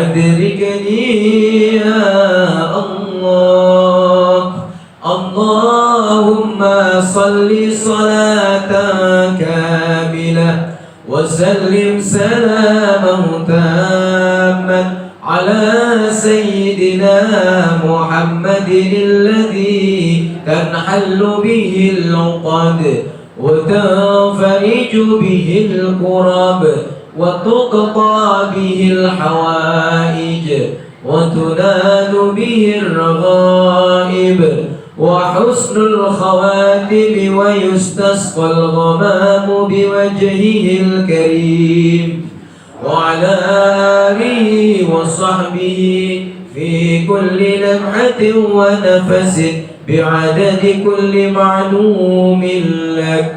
أدركني يا الله. اللهم صل صلاة كاملة وسلم سلاما تاما على سيدنا محمد الذي تنحل به العقد وتنفرج به الكرب وتقضى به الحوائج وتنال به الرغائب وحسن الخواتم ويستسقى الغمام بوجهه الكريم وعلى آله وصحبه في كل لمحة ونفس بعدد كل معلوم لك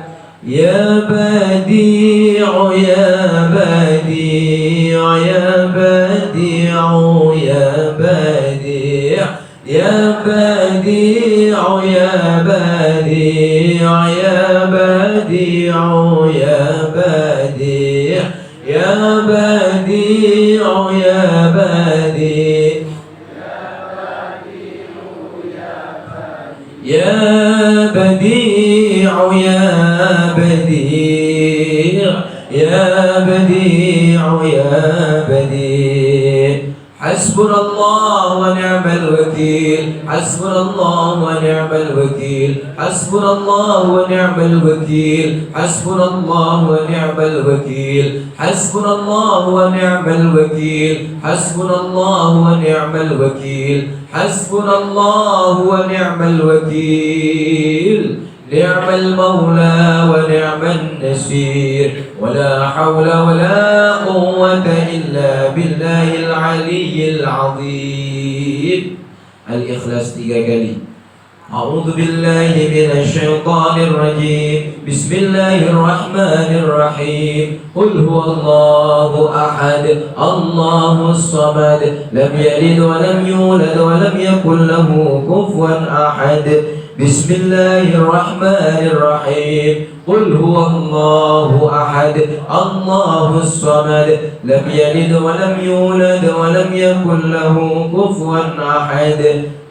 يا بديع يا بديع يا بديع يا بديع يا بديع يا بديع يا بديع يا بديع يا بديع يا بديع يا بديع يا بديع يا بديع يا بديع. حسبنا الله ونعم الوكيل حسبنا الله ونعم الوكيل حسبنا الله ونعم الوكيل حسبنا الله ونعم الوكيل حسبنا الله ونعم الوكيل حسبنا الله ونعم الوكيل حسبنا الله ونعم الوكيل. نعم المولى ونعم النصير ولا حول ولا قوة إلا بالله العلي العظيم. الإخلاص 3 kali. أعوذ بالله من الشيطان الرجيم بسم الله الرحمن الرحيم قل هو الله أحد الله الصمد لم يلد ولم يولد ولم يكن له كفوا أحد. بسم الله الرحمن الرحيم قل هو الله أحد الله الصمد لم يلد ولم يولد ولم يكن له كفوا أحد.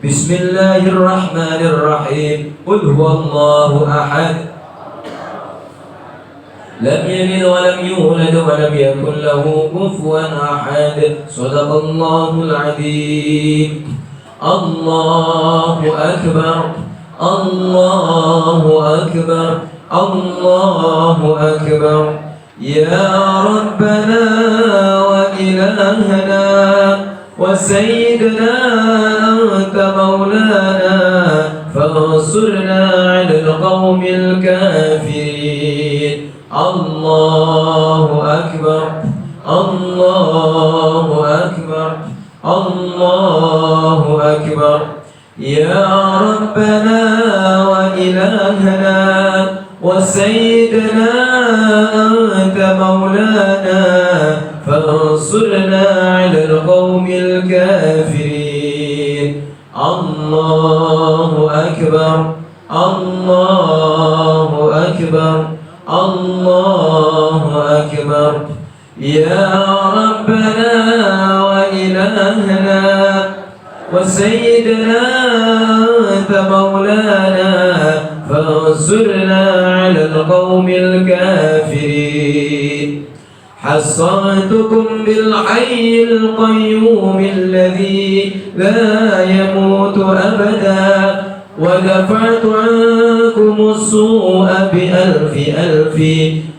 بسم الله الرحمن الرحيم قل هو الله أحد لم يلد ولم يولد ولم يكن له كفوا أحد. صدق الله العظيم. الله أكبر الله أكبر الله أكبر. يا ربنا وإلهنا وسيدنا أنت مولانا فانصرنا على القوم الكافرين. الله أكبر الله أكبر الله أكبر. يا ربنا وإلهنا وسيدنا أنت مولانا فانصرنا على القوم الكافرين. الله أكبر الله أكبر الله أكبر. يا ربنا وإلهنا وسيدنا أنت مولانا فانصرنا على القوم الكافرين. حصنتكم بالحي القيوم الذي لا يموت أبدا ودفعت عنكم السوء بألف ألف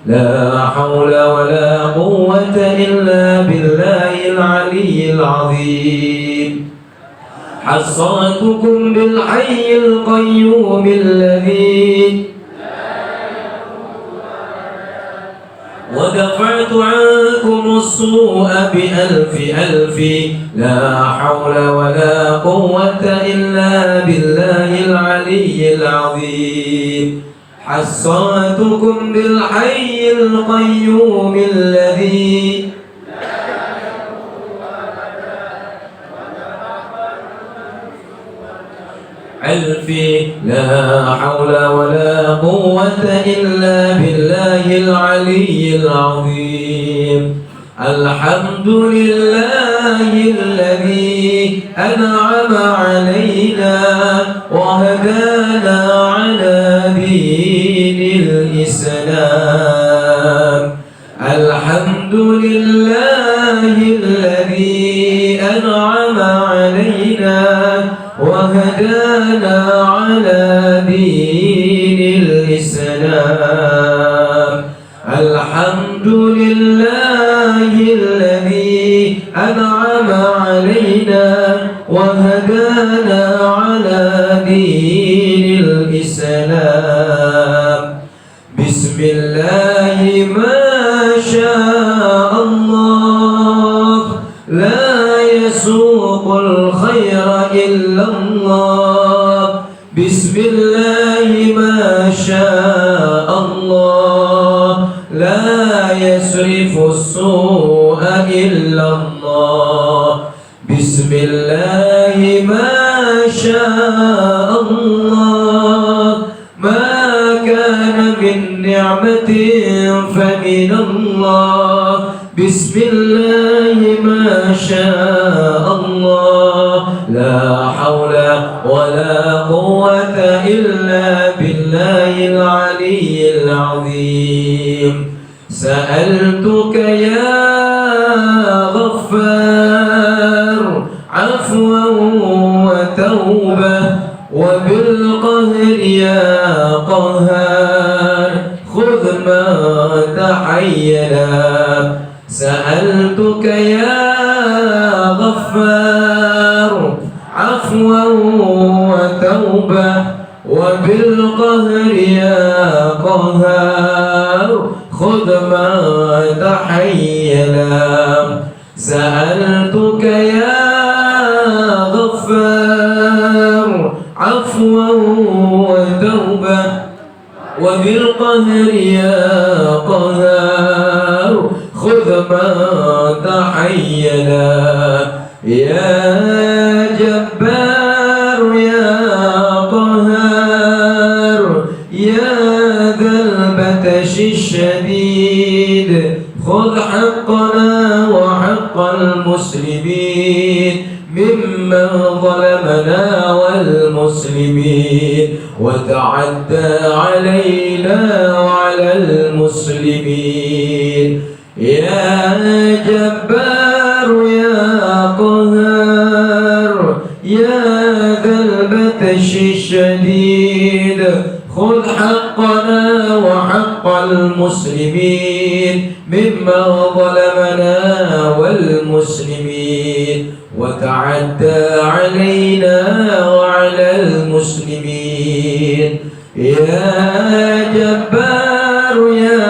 لا حول ولا قوة إلا بالله العلي العظيم. حصنتكم بالحي القيوم الذي ودفعت عنكم السوء بألف ألف لا حول ولا قوة إلا بالله العلي العظيم. حصنتكم بالحي القيوم الذي ألفي لا حول ولا قوة إلا بالله العلي العظيم. الحمد لله الذي أنعم علينا وهدانا على دين الإسلام. الحمد لله الذي أنعم علينا وهدانا على دين الإسلام. الحمد لله الذي أنعم علينا وهدانا على دين الإسلام. بسم الله ما شاء الله، لا يسوق الخير إلا الله. بسم الله ما شاء الله، لا يصرف السوء إلا الله. بسم الله ما شاء الله، ما كان من نعمة فمن الله. بسم الله ما شاء الله، لا حول ولا قوة إلا بالله العلي العظيم. سألتك يا غفار عفوا وتوبة، وبالقهر يا قهار خذ ما تحينا. سألتك يا غفار عفوا وتوبة، وبالقهر يا قهار خذ ما تحينا. سألتك يا غفار عفوا وتوبة، وبالقهر يا قهار خذ ما تحينا. يا جبار يا قهار يا ذا البطش الشديد، خذ حقنا وحق المسلمين ممن ظلمنا والمسلمين، وتعدى علينا وعلى المسلمين. يا جبار يا قهار يا ذا البطش الشديد، خذ حقنا وحق المسلمين ممن ظلمنا والمسلمين، وتعدى علينا وعلى المسلمين. يا جبار يا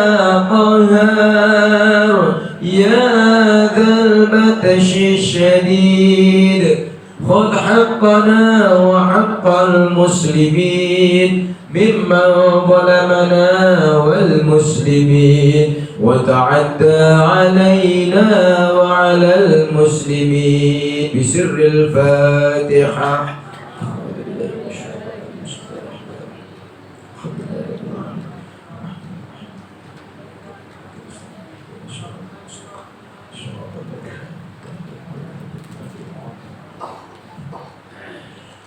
قهار يا ذا البطش الشديد، خذ حقنا وحق المسلمين ممن ظلمنا والمسلمين، وتعدى علينا وعلى المسلمين. بسر الفاتحة.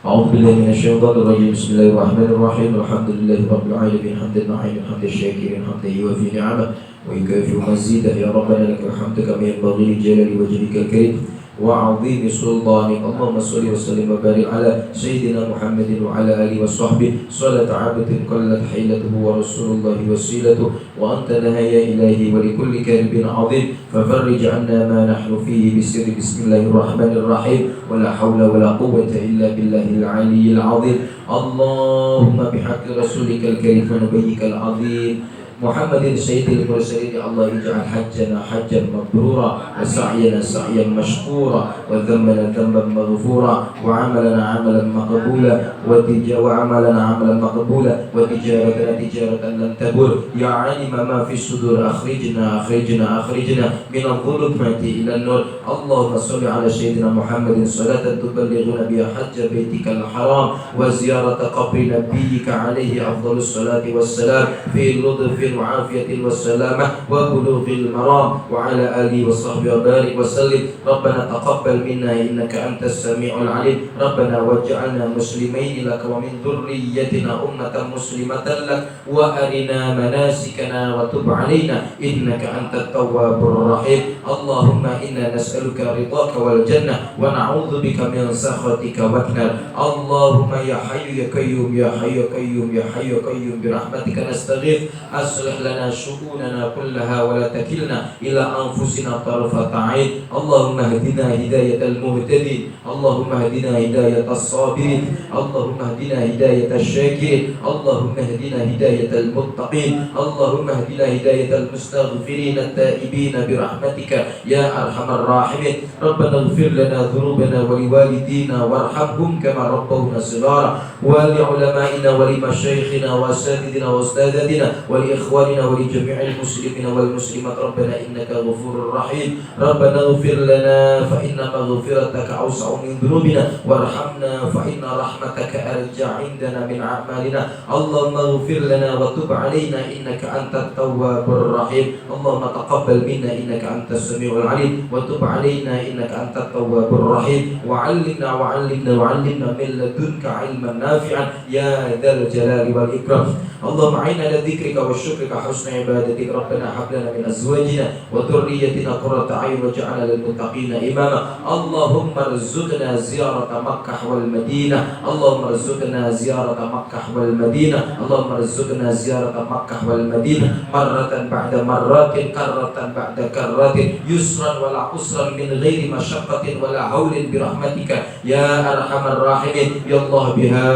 أعوذ بالله من الشيطان الرجيم. بسم الله الرحمن الرحيم. الحمد لله رب العالمين، حمد النعيم حمد الشاكرين، حمد يوافي نعمه ويكافئ مزيده. يا ربنا لك الحمد كما ينبغي لجلال وجهك الكريم وعظيم سلطانك. اللهم صل وسلم وبارك على سيدنا محمد وعلى آله وصحبه صلاة عبد قلت حيلته ورسول الله وسيلته، وأنت لها يا إلهي ولكل كرب عظيم، ففرج عنا ما نحن فيه بسر بسم الله الرحمن الرحيم، ولا حول ولا قوة إلا بالله العلي العظيم. اللهم بحق رسولك الكريم ونبيك العظيم محمد سيد المرسلين، الله اجعل حجنا حجا مبرورا، وسعينا سعيا مشكورا، وذنبنا ذنبا مغفورا، وعملنا عملا مقبولا، وتجارتنا تجارة لن تبور. يا علم ما في الصدور أخرجنا من الظلمات إلى النور. اللهم صل على سيدنا محمد صلاة تبلغنا بها حج بيتك الحرام وزيارة قبر نبيك عليه أفضل الصلاة والسلام في لطف وعافية والسلامة وبلوغ المرام وعلى آله وصحبه وبارك وسلم. ربنا تقبل منا إنك أنت السميع العليم. ربنا واجعلنا مسلمين لك ومن ذريتنا أمة مسلمة لك وأرنا مناسكنا وتب علينا إنك أنت التواب الرحيم. اللهم إنا نسألك رضاك والجنة ونعوذ بك من سخطك والنار. اللهم يا حي يا قيوم يا حي يا قيوم يا حي يا قيوم برحمتك نستغيث أصلح لنا شؤوننا كلها ولا تكلنا إلى أنفسنا طرفة عين. اللهم اهدنا هداية المهتدين. اللهم اهدنا هداية الصابرين. اللهم اهدنا هداية الشاكرين. اللهم اهدنا هداية المتقين. اللهم اهدنا هداية المستغفرين التائبين برحمتك يا أرحم الراحمين. ربنا اغفر لنا ذنوبنا ولوالدينا وارحمهم كما ربونا صغارا ولعلمائنا ولمشايخنا وأساتذتنا وأستاذتنا ولإخواننا ولجميع المسلمين والمسلمات. ربنا إنك غفور رحيم. ربنا اغفر لنا فإن مغفرتك أوسع من ذنوبنا وارحمنا فإن رحمتك أرجى عندنا من أعمالنا. اللهم اغفر لنا وتب علينا إنك أنت التواب الرحيم. اللهم تقبل منا إنك أنت السميع العليم وتب علينا إنك أنت التواب الرحيم. وعلمنا من لدنك علما نافعا يا ذا الجلال والإكرام. اللهم أعنا على ذكرك وشكرك حسن عبادتك. ربنا هب لنا من أزواجنا وذريتنا قرة أعين واجعلنا للمتقين إماما. اللهم ارزقنا زيارة مكة والمدينة. اللهم ارزقنا زيارة مكة والمدينة. اللهم ارزقنا زيارة مكة والمدينة مرة بعد مرات كرة بعد كرة يسرا ولا عسرا من غير مشقة ولا هول برحمتك يا أرحم الراحمين. يا الله بها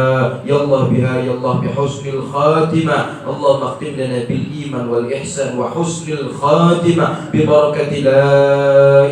يا الله بها يا الله بحسن الخاتمة. اللهم اختم لنا بالإيمان والإحسان وحسن الخاتمة ببركة لا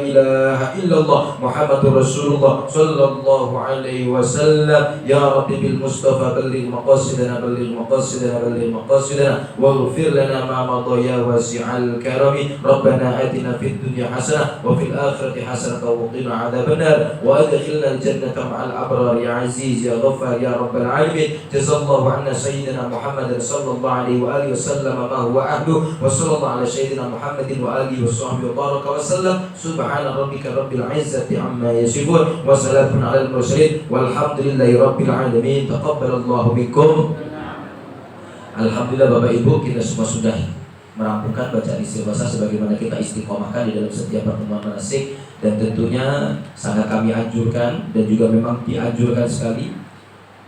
إله إلا الله محمد رسول الله صلى الله عليه وسلم. يا رب بالمصطفى بلغ مقاصدنا بلغ مقاصدنا بلغ مقاصدنا واغفر لنا ما مضى يا واسع الكرم. ربنا آتنا في الدنيا حسنة وفي الآخرة حسنة وقنا عذاب النار وأدخلنا الجنة مع الأبرار يا عزيز يا غفار يا رب العالمين. جزا الله عنا سيدنا محمد صلى الله عليه وآله وسلم ما هو أهله. وصلى الله على سيدنا محمد وآله وصحبه وبارك وسلم. سبحان ربك رب العزة عما يصفون وسلام على المرسلين والحمد لله رب العالمين. تقبل الله منكم. Alhamdulillah Bapak Ibu, kita semua sudah merampungkan bacaan istighosah sebagaimana kita istiqomahkan di dalam setiap pertemuan manasik. Dan tentunya sangat kami anjurkan dan juga memang dianjurkan sekali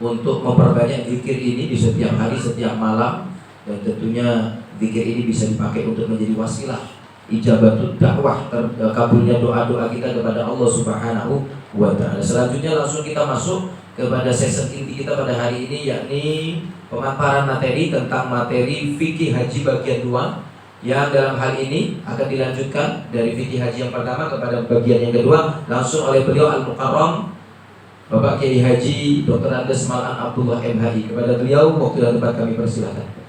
untuk memperbanyak zikir ini di setiap hari, setiap malam. Dan tentunya zikir ini bisa dipakai untuk menjadi wasilah ijabatul dakwah, terkabulnya doa-doa kita kepada Allah Subhanahu wa ta'ala. Selanjutnya langsung kita masuk kepada sesi inti kita pada hari ini, yakni pemaparan materi tentang materi fikih haji bagian 2, yang dalam hal ini akan dilanjutkan dari fikih haji yang pertama kepada bagian yang kedua langsung oleh beliau Al-Mukarram Bapak Kiai Haji Dr. Andes Malang Abdullah MHI. Kepada beliau waktu dan tempat kami persilahkan.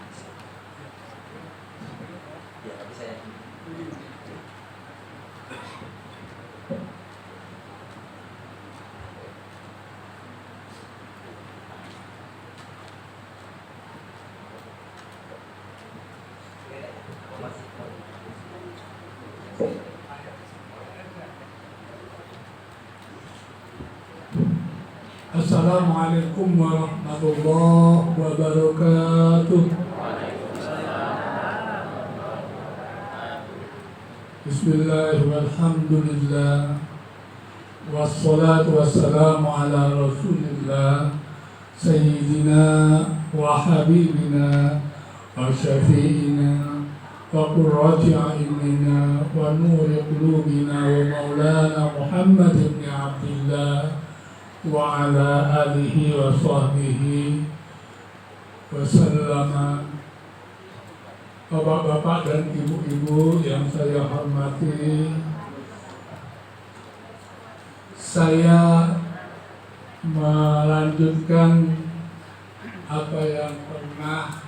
Assalamualaikum warahmatullahi wabarakatuh. Bismillah walhamdulillah wassalatu wassalamu ala rasulillah sayyidina wa habibina wa syafi'ina wa qurrati a'yunina wa nuri qulubina wa maulana Muhammad ibn Abdillah wa ala alihi wa sahbihi wa sallama. Bapak-bapak dan ibu-ibu yang saya hormati, saya melanjutkan apa yang pernah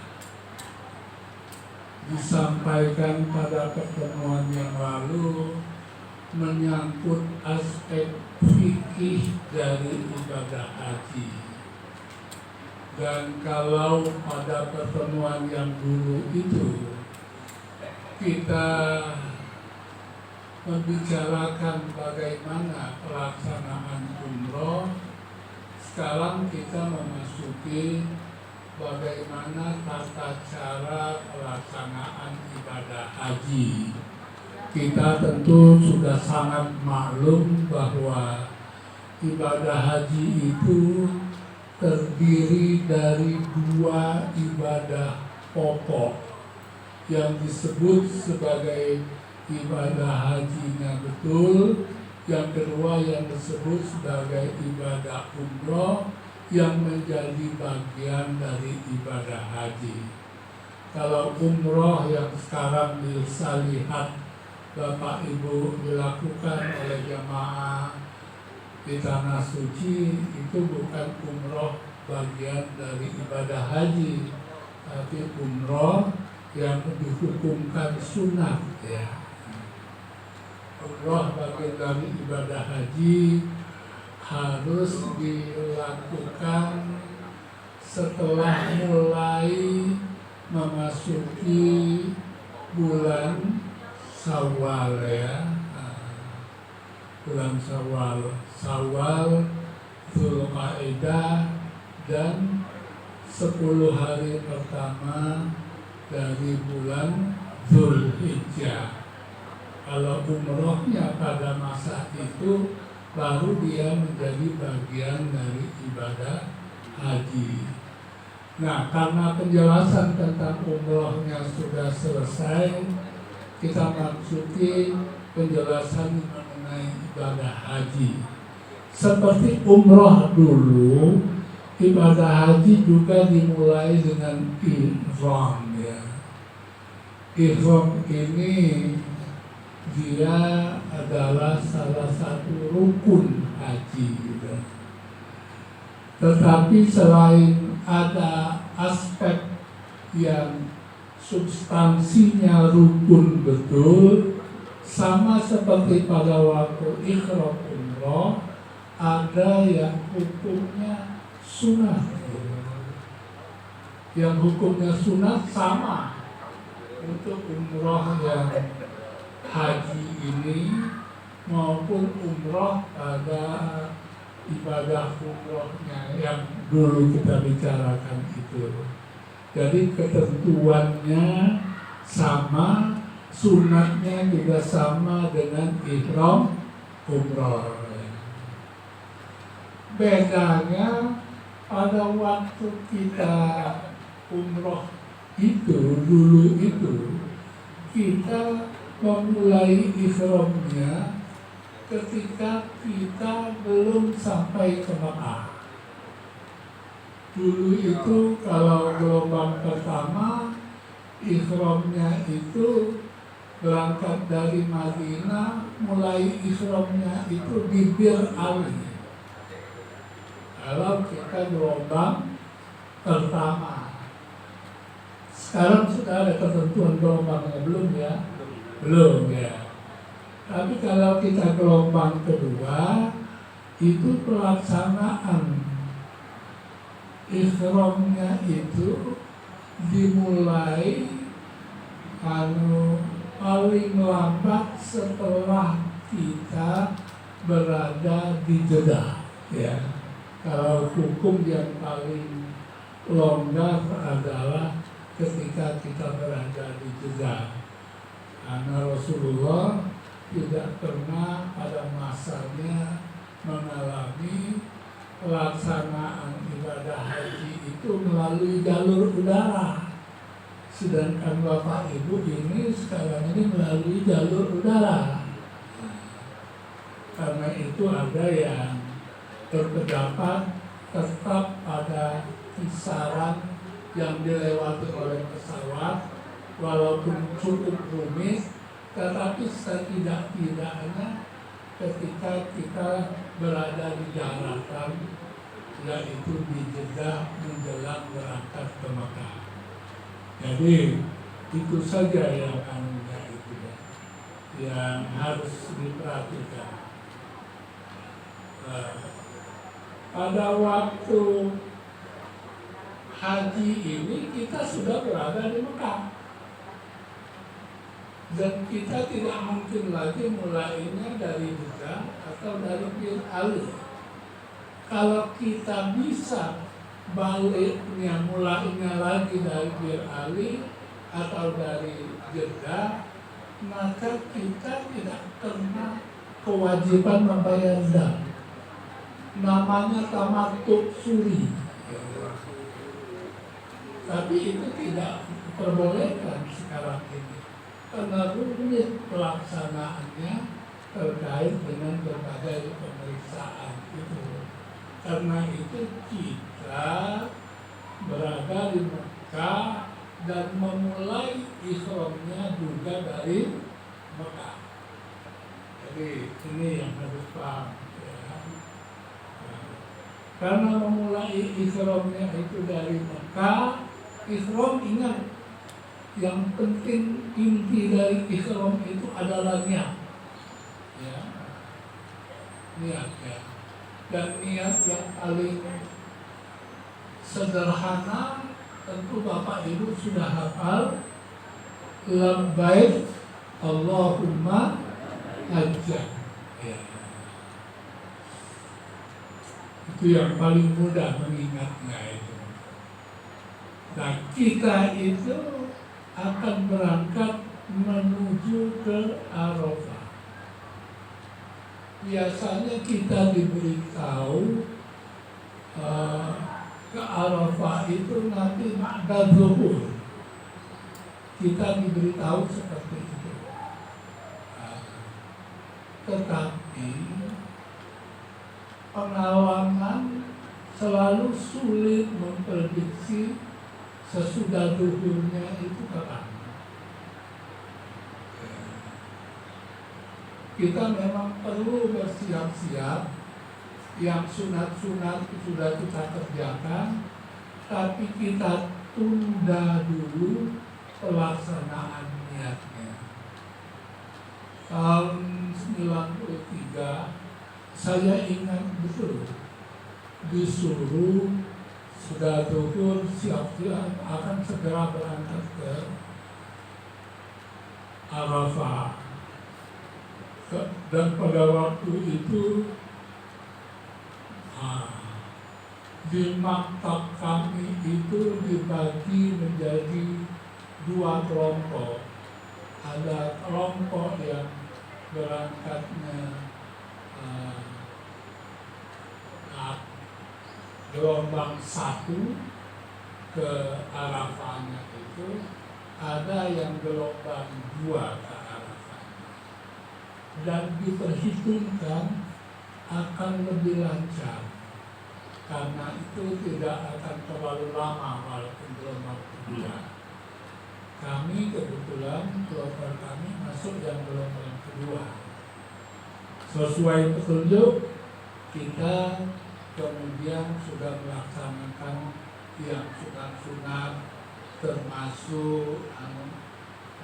disampaikan pada pertemuan yang lalu menyangkut aspek fikih dari ibadah haji. Dan kalau pada pertemuan yang dulu itu kita membicarakan bagaimana pelaksanaan umroh, sekarang kita memasuki bagaimana tata cara pelaksanaan ibadah haji. Kita tentu sudah sangat maklum bahwa ibadah haji itu terdiri dari dua ibadah pokok yang disebut sebagai ibadah hajinya betul, yang kedua yang disebut sebagai ibadah umroh yang menjadi bagian dari ibadah haji. Kalau umroh yang sekarang bisa lihat Bapak Ibu dilakukan oleh jamaah di Tanah Suci, itu bukan umroh bagian dari ibadah haji, tapi umroh yang dihukumkan sunat, ya. Umroh bagian dari ibadah haji harus dilakukan setelah mulai memasuki bulan Syawal, ya. Bulan Syawal, Dzulqa'dah, dan 10 hari pertama dari bulan Dzulhijjah. Kalau umrohnya pada masa itu, baru dia menjadi bagian dari ibadah haji. Nah, karena penjelasan tentang umrohnya sudah selesai, kita masuki penjelasan mengenai ibadah haji. Seperti umroh dulu, ibadah haji juga dimulai dengan ihram, ya. Ihram ini dia adalah salah satu rukun haji, gitu. Tetapi selain ada aspek yang substansinya rukun betul, sama seperti pada waktu ihram umroh, ada yang hukumnya sunat. Yang hukumnya sunat sama untuk umroh yang haji ini maupun umroh pada ibadah umrohnya yang dulu kita bicarakan itu. Jadi ketentuannya sama, sunatnya juga sama dengan ihram umroh. Bedanya pada waktu kita umroh itu, dulu itu, kita memulai ihramnya ketika kita belum sampai ke Mekah. Dulu itu kalau gelombang pertama, ihramnya itu berangkat dari Madinah, mulai ihramnya itu di Bir Ali. Kalau kita gelombang pertama. Sekarang sudah ada ketentuan gelombangnya, belum ya? Belum, ya. Tapi kalau kita gelombang kedua, itu pelaksanaan ihramnya itu dimulai paling lambat setelah kita berada di Jeddah, ya. Kalau hukum yang paling longgar adalah ketika kita berada di Jeddah, karena Rasulullah tidak pernah pada masanya mengalami pelaksanaan ibadah haji itu melalui jalur udara. Sedangkan Bapak Ibu ini sekarang ini melalui jalur udara. Karena itu ada yang berpendapat tetap pada kisaran yang dilewati oleh pesawat, walaupun cukup rumit, tetapi setidak-tidaknya ketika kita berada di daratan, yaitu di Jeddah menjelang berangkat ke Mekah. Jadi itu saja yang itu ya, yang harus diperhatikan. Pada waktu haji ini kita sudah berada di Mekah. Dan kita tidak mungkin lagi mulainya dari Jeddah atau dari Bir Ali. Kalau kita bisa baliknya mulainya lagi dari Bir Ali atau dari Jeddah, maka kita tidak kena kewajiban membayar dam. Namanya tamattu suri. Tapi itu tidak diperbolehkan sekarang ini karena rumit pelaksanaannya terkait dengan berbagai pemeriksaan itu. Karena itu kita berada di Mekah dan memulai ihramnya juga dari Mekah. Jadi ini yang harus paham. Karena memulai ihramnya itu dari Mekah, ihram ingat, yang penting inti dari ihram itu adalah niat. Ya. Niat ya. Dan niat yang paling sederhana tentu Bapak Ibu sudah hafal, labbaik Allahumma hajjan. Ya. Itu yang paling mudah mengingatnya itu. Nah, kita itu akan berangkat menuju ke Arafah. Biasanya kita diberitahu ke Arafah itu nanti ba'da zuhur. Kita diberitahu seperti itu. Tetapi pengalaman selalu sulit memprediksi sesudah zuhurnya itu kapan. Kita memang perlu bersiap-siap. Yang sunat-sunat sudah kita kerjakan, tapi kita tunda dulu pelaksanaan niatnya. Tahun 93 saya ingat betul disuruh sudah zuhur siap-siap akan segera berangkat ke Arafah. Dan pada waktu itu di maktab kami itu dibagi menjadi dua kelompok. Ada kelompok yang berangkatnya gelombang 1 ke Arafahnya itu, ada yang gelombang 2 ke Arafahnya. Dan diperhitungkan akan lebih lancar karena itu tidak akan terlalu lama walaupun gelombang kedua. Kami kebetulan kelompok kami masuk yang gelombang kedua. Sesuai petunjuk kita kemudian sudah melaksanakan yang sunat-sunat termasuk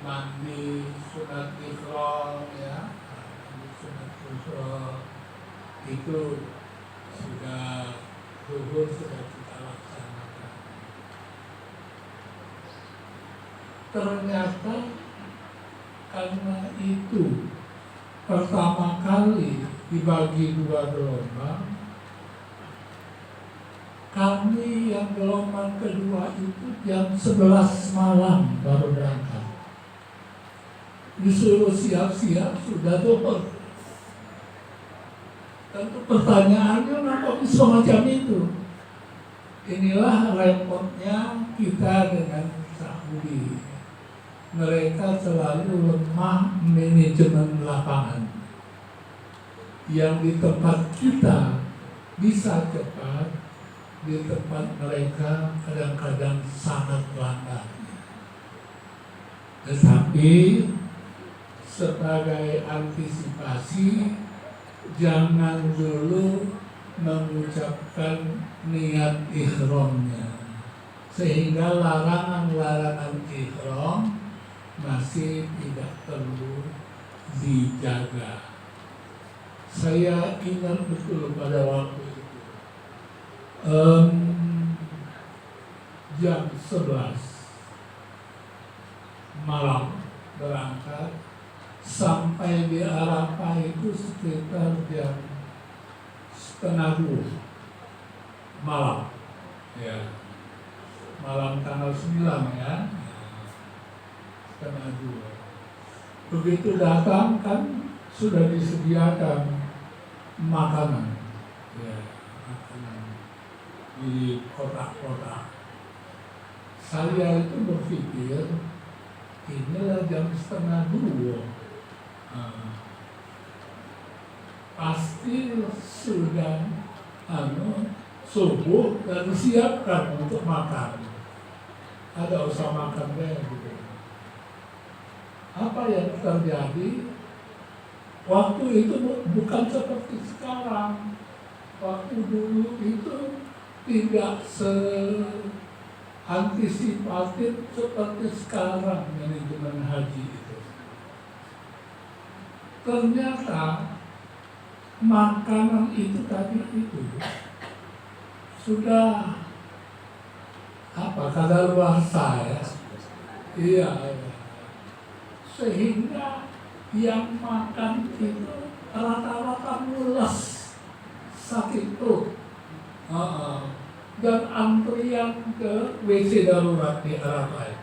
mandi sunat ihram ya, sunat ihram itu sudah zuhur sudah kita laksanakan. Ternyata karena itu pertama kali dibagi dua gelombang, kami yang gelombang kedua itu jam 11 malam baru berangkat. Disuruh siap-siap sudah zuhur. Tentu pertanyaannya kenapa bisa macam itu? Inilah repotnya kita dengan Saudi. Mereka selalu lemah manajemen lapangan. Yang di tempat kita bisa cepat, di tempat mereka kadang-kadang sangat lambat. Tetapi sebagai antisipasi, jangan dulu mengucapkan niat ihramnya, sehingga larangan-larangan ihram masih tidak perlu dijaga. Saya ingat betul pada waktu itu jam 11 malam berangkat sampai di Arafah itu sekitar jam 1:30 malam. Ya, malam tanggal 9 ya, 1:30. Begitu datang kan sudah disediakan makanan, ya, makanan di kotak-kotak. Saya itu berpikir inilah jam 1:30. Pasti sudah subuh dan disiapkan untuk makan. Ada usaha makan deh gitu. Apa yang terjadi? Waktu itu bukan seperti sekarang. Waktu dulu itu tidak antisipatif seperti sekarang manajemen haji itu. Ternyata makanan itu tadi itu sudah kadaluarsa ya. Iya. Sehingga yang makan itu rata-rata mules, sakit perut. Dan antrian ke WC darurat di Arafah.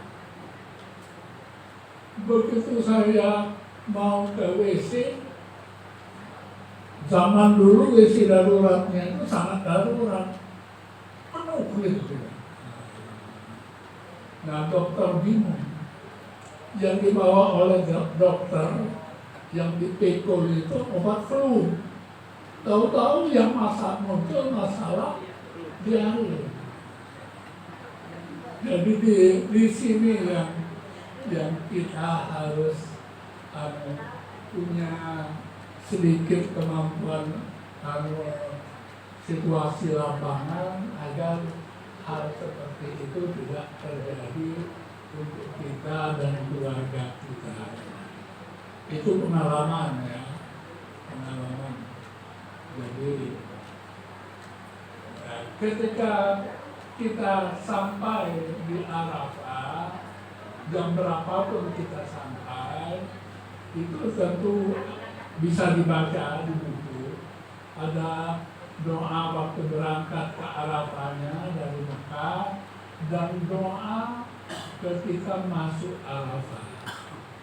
Begitu saya mau ke WC, zaman dulu WC daruratnya itu sangat darurat, penuh gitu. Nah, dokter bingung. Yang dibawa oleh dokter yang dipikul itu obat flu. Tahu-tahu yang muncul masalah diare. Jadi di sini yang kita harus punya sedikit kemampuan situasi lapangan agar hal seperti itu tidak terjadi untuk kita dan keluarga kita. Itu pengalaman ya, pengalaman. Jadi ketika kita sampai di Arafah, jam berapapun kita sampai, itu tentu bisa dibaca di buku. Ada doa waktu berangkat ke Arafahnya dari Mekah dan doa ketika masuk Arafah.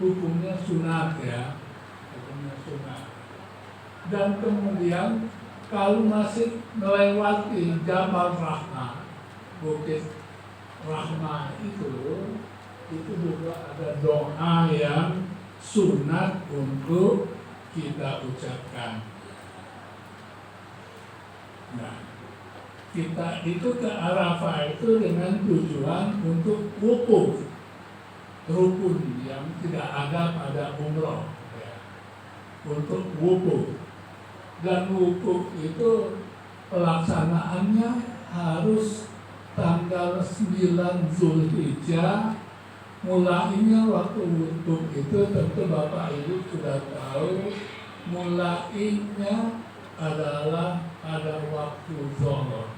Hukumnya sunat ya, hukumnya sunat. Dan kemudian kalau masih melewati Jabal Rahmah, Bukit Rahmah itu juga ada doa yang sunat untuk kita ucapkan. Nah, kita itu ke Arafah itu dengan tujuan untuk wukuf, rukun yang tidak ada pada umroh, ya. Untuk wukuf. Dan wukuf itu pelaksanaannya harus tanggal 9 Zulhijjah. Mulainya waktu wukuf itu tentu Bapak Ibu sudah tahu, mulainya adalah pada waktu zuhur,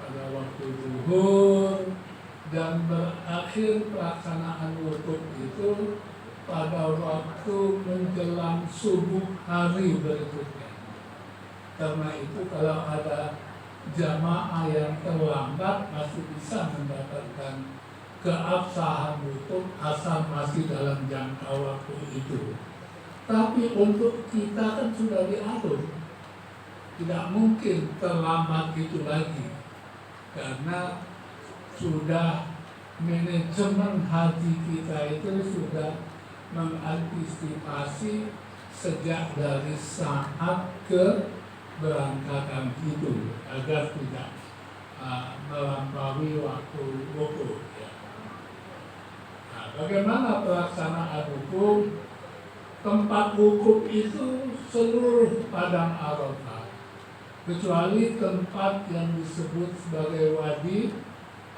pada waktu zuhur, dan berakhir pelaksanaan wukuf itu pada waktu menjelang subuh hari berikutnya. Karena itu kalau ada jamaah yang terlambat masih bisa mendapatkan keabsahan wukuf asal masih dalam jangka waktu itu. Tapi untuk kita kan sudah diatur, tidak mungkin terlambat itu lagi, karena sudah manajemen haji kita itu sudah mengantisipasi sejak dari saat keberangkatan itu agar tidak melampaui waktu wukuf. Ya. Nah, bagaimana pelaksanaan wukuf? Tempat wukuf itu seluruh padang Arafah, kecuali tempat yang disebut sebagai Wadi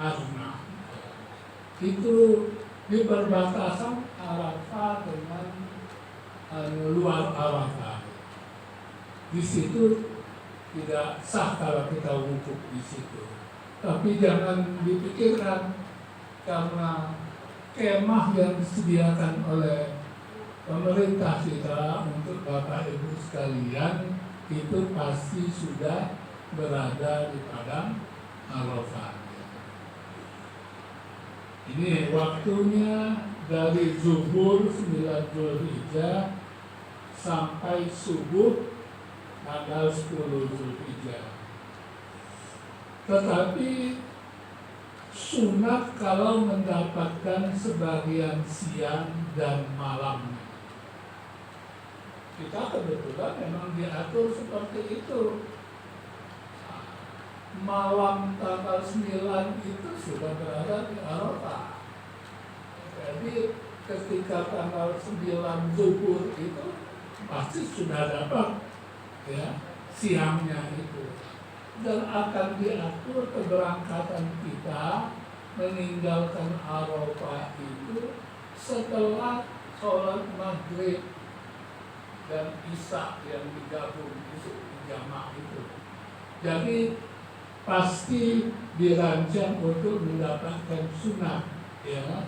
Arnah. Itu di perbatasan Arafah dengan luar Arafah. Di situ tidak sah kalau kita wukuf di situ. Tapi jangan dipikirkan, karena kemah yang disediakan oleh pemerintah kita untuk Bapak Ibu sekalian itu pasti sudah berada di padang Arafah. Ini waktunya dari zuhur 9 Zulhijjah sampai subuh tanggal 10 Zulhijjah. Tetapi sunat kalau mendapatkan sebagian siang dan malam. Kita kebetulan memang diatur seperti itu. Malam tanggal 9 itu sudah berada di Arafah. Jadi ketika tanggal 9 zuhur itu pasti sudah dapat ya siangnya itu. Dan akan diatur keberangkatan kita meninggalkan Arafah itu setelah sholat maghrib dan isya yang digabung itu jamak itu. Jadi pasti dirancang untuk mendapatkan sunat ya,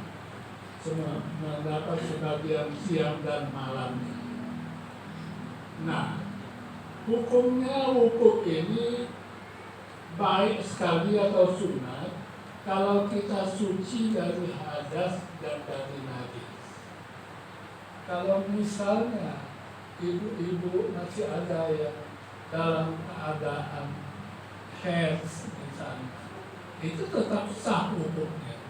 mendapat sebagian siang dan malamnya. Nah, hukumnya wukuf ini baik sekali atau sunat kalau kita suci dari hadas dan dari najis. Kalau misalnya ibu-ibu masih ada yang dalam keadaan haid misalnya, itu tetap sah hukumnya.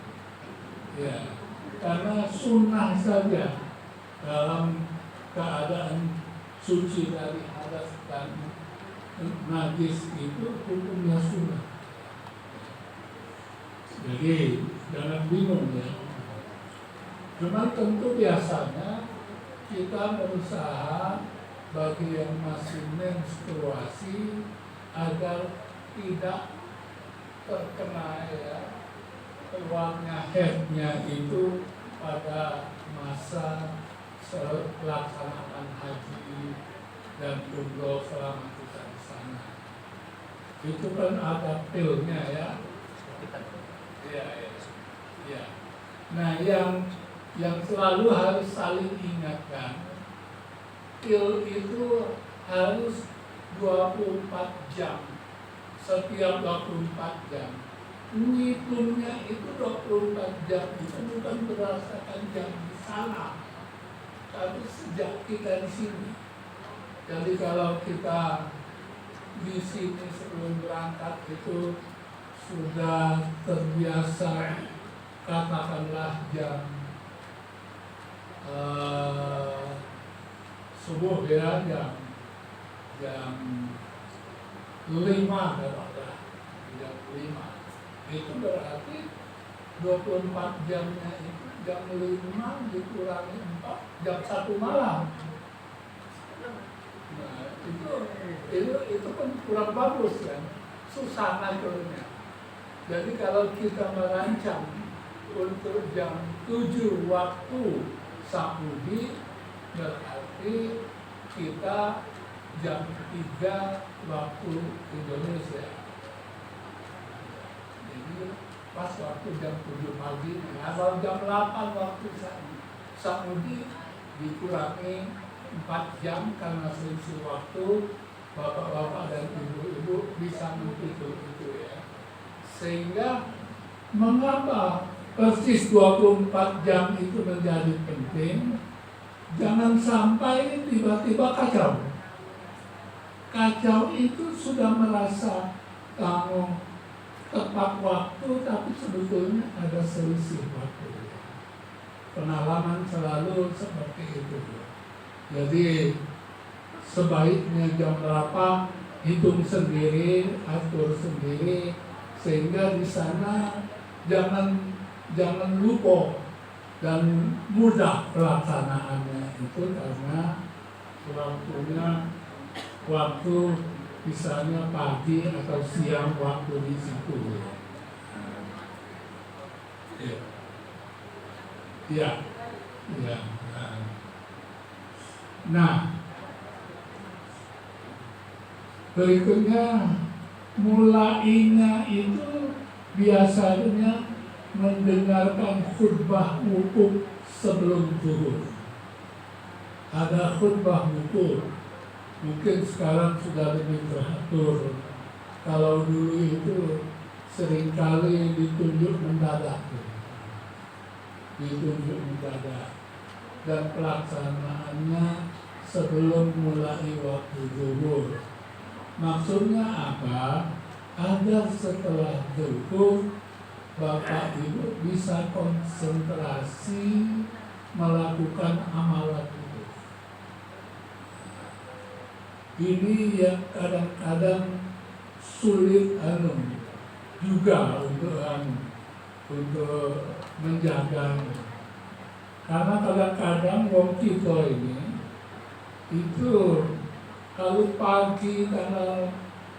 Ya, karena sunnah saja dalam keadaan suci dari hadas dan najis itu hukumnya sunnah. Jadi jangan bingung ya. Cuma tentu biasanya kita berusaha bagi yang masih menstruasi agar tidak terkena ya keluarnya haidnya itu pada masa pelaksanaan haji dan umroh selama kita di sana. Itu kan ada pilnya ya. Ya. Nah, yang selalu harus saling ingatkan, pil itu harus 24 jam. Setiap 24 jam. Ngitungnya itu 24 jam itu bukan berdasarkan jam di sana, tapi sejak kita di sini. Jadi kalau kita di sini sebelum berangkat itu sudah terbiasa, katakanlah jam subuh ya, jam 5 katakanlah, jam 5. Itu berarti 24 jamnya itu jam 5 dikurangi 4, jam 1 malam. Nah, itu kan kurang bagus kan, susah ngaturnya. Jadi kalau kita merancang untuk jam 7 waktu Saudi, berarti kita jam 3 waktu Indonesia. Jadi pas waktu jam 7 pagi, atau jam 8 waktu Saudi dikurangi 4 jam karena selisih waktu, bapak-bapak dan ibu-ibu bisa menghitung itu ya. Sehingga mengapa persis 24 jam itu menjadi penting? Jangan sampai tiba-tiba kacau. Kacau itu sudah merasa kamu tepat waktu, tapi sebetulnya ada selisih waktu. Pengalaman selalu seperti itu. Jadi sebaiknya jam berapa hitung sendiri, atur sendiri, sehingga di sana jangan lupa dan mudah pelaksanaannya itu, karena waktu misalnya pagi atau siang waktu di situ. Ya. Nah, berikutnya mulainya itu biasanya mendengarkan khutbah wukuf sebelum zuhur. ada khutbah buku. Mungkin sekarang sudah lebih teratur. Kalau dulu itu seringkali ditunjuk mendadak. Ditunjuk mendadak. Dan pelaksanaannya sebelum mulai waktu zuhur. Maksudnya apa? Agar setelah zuhur Bapak Ibu bisa konsentrasi melakukan amalan itu. Ini yang kadang-kadang sulit juga untuk menjaganya. Karena kadang-kadang wong kita ini itu kalau pagi tanggal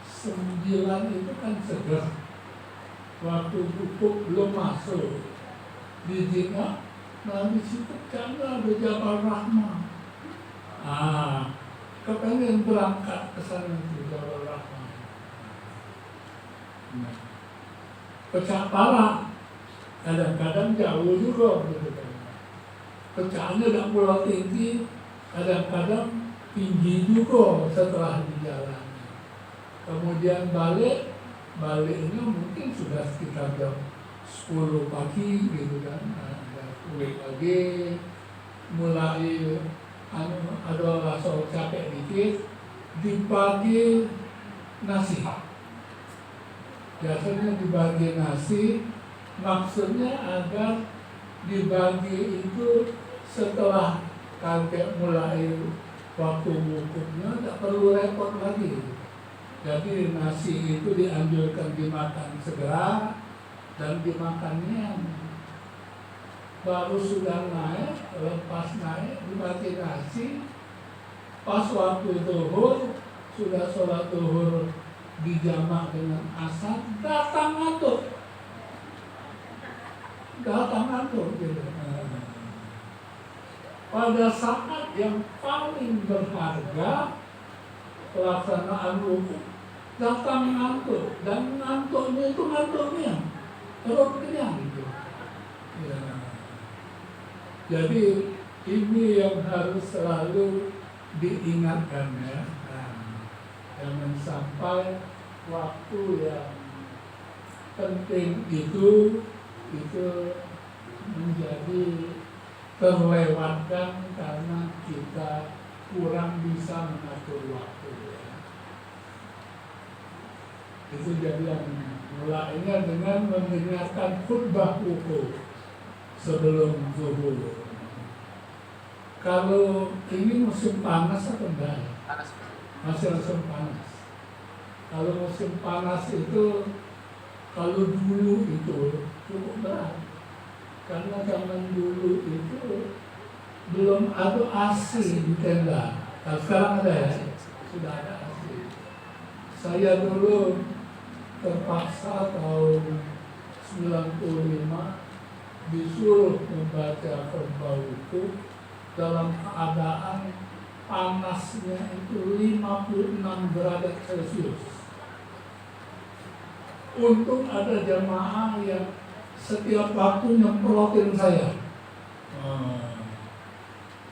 9 itu kan seger, waktu pupuk belum masuk di Jika, nah di situ kan ada Jabal Rahmah. Kepengen berangkat ke sana di Jabal Rahmah. Pecah pala, kadang-kadang jauh juga gitu kan. Pecahnya tidak pulau tinggi, kadang-kadang tinggi juga setelah di jalan. Kemudian baliknya mungkin sudah sekitar jam 10 pagi gitu kan. Kulit pagi, mulai ada rasa capek dikit, dibagi nasi. Biasanya dibagi nasi, maksudnya agar dibagi itu setelah kakek mulai waktu wukufnya, tidak perlu repot lagi. Jadi nasi itu dianjurkan dimakan segera dan dimakannya baru sudah naik, lepas naik dibagi nasi. Pas waktu zuhur, sudah sholat zuhur dijamak dengan asar, datang ngantuk gitu. Pada saat yang paling berharga pelaksanaan wukuf, datang ngantuk, dan ngantuknya itu perut kenyang gitu. Ya. Jadi ini yang harus selalu diingatkan ya. Jangan sampai waktu yang penting itu menjadi terlewatkan karena kita kurang bisa mengatur waktu ya. Itu jadi yang mulainya dengan mendengarkan khutbah wukuf sebelum zuhur. Kalau ini musim panas atau enggak? Panas. Masih musim panas. Kalau musim panas itu, kalau dulu itu cukup berat. Karena zaman dulu itu belum ada AC di tenda. Nah, sekarang ada ya? Sudah ada AC. Saya dulu terpaksa tahun 95 disuruh membaca khutbah wukuf dalam keadaan panasnya itu 56 derajat Celcius. Untung ada jamaah yang setiap waktu nyemprotin saya.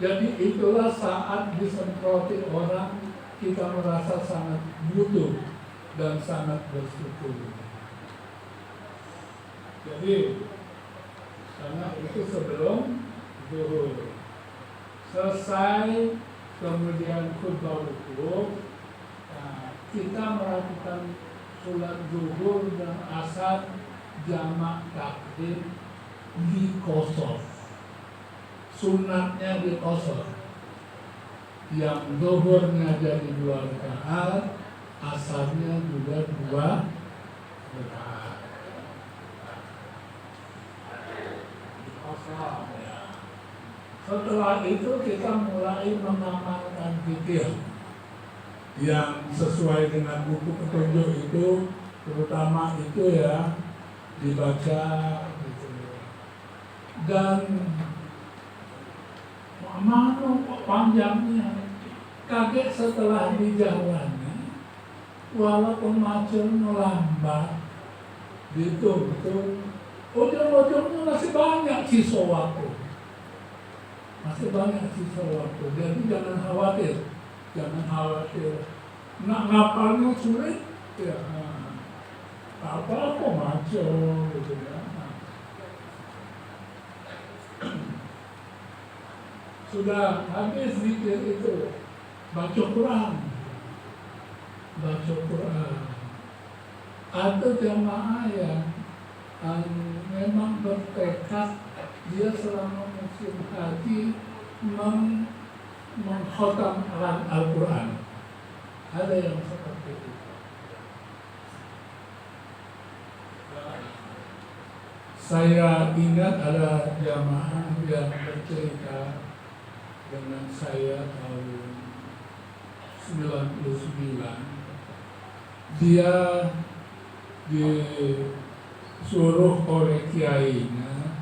Jadi itulah saat disemproti orang kita merasa sangat butuh dan sangat bersyukur. Jadi karena itu sebelum zuhur selesai, kemudian khutbah wukuf, kita melakukan sholat zuhur dan asar jamak takdim di qashar. Sunatnya di qashar. Yang zuhurnya jadi 2 rakaat, asarnya juga 2 rakaat. Setelah itu kita mulai mengamalkan fikih yang sesuai dengan buku petunjuk itu, terutama itu ya dibaca gitu. Dan mana kok panjangnya, kaget setelah dijalani, walaupun macam lambat dihitung-hitung, ujung-ujungnya masih banyak sisa waktu. Masih banyak sisa waktu. Jadi jangan khawatir. Ngapalnya sulit, ya apa-apa maco gitu ya. Sudah habis zikir itu, baca Quran. Ada jamaah yang memang bertekad dia selama musim haji mengkhatam Al-Quran. Ada yang seperti itu. Saya ingat ada jamaah yang bercerita dengan saya tahun 99. Dia disuruh oleh kiainya,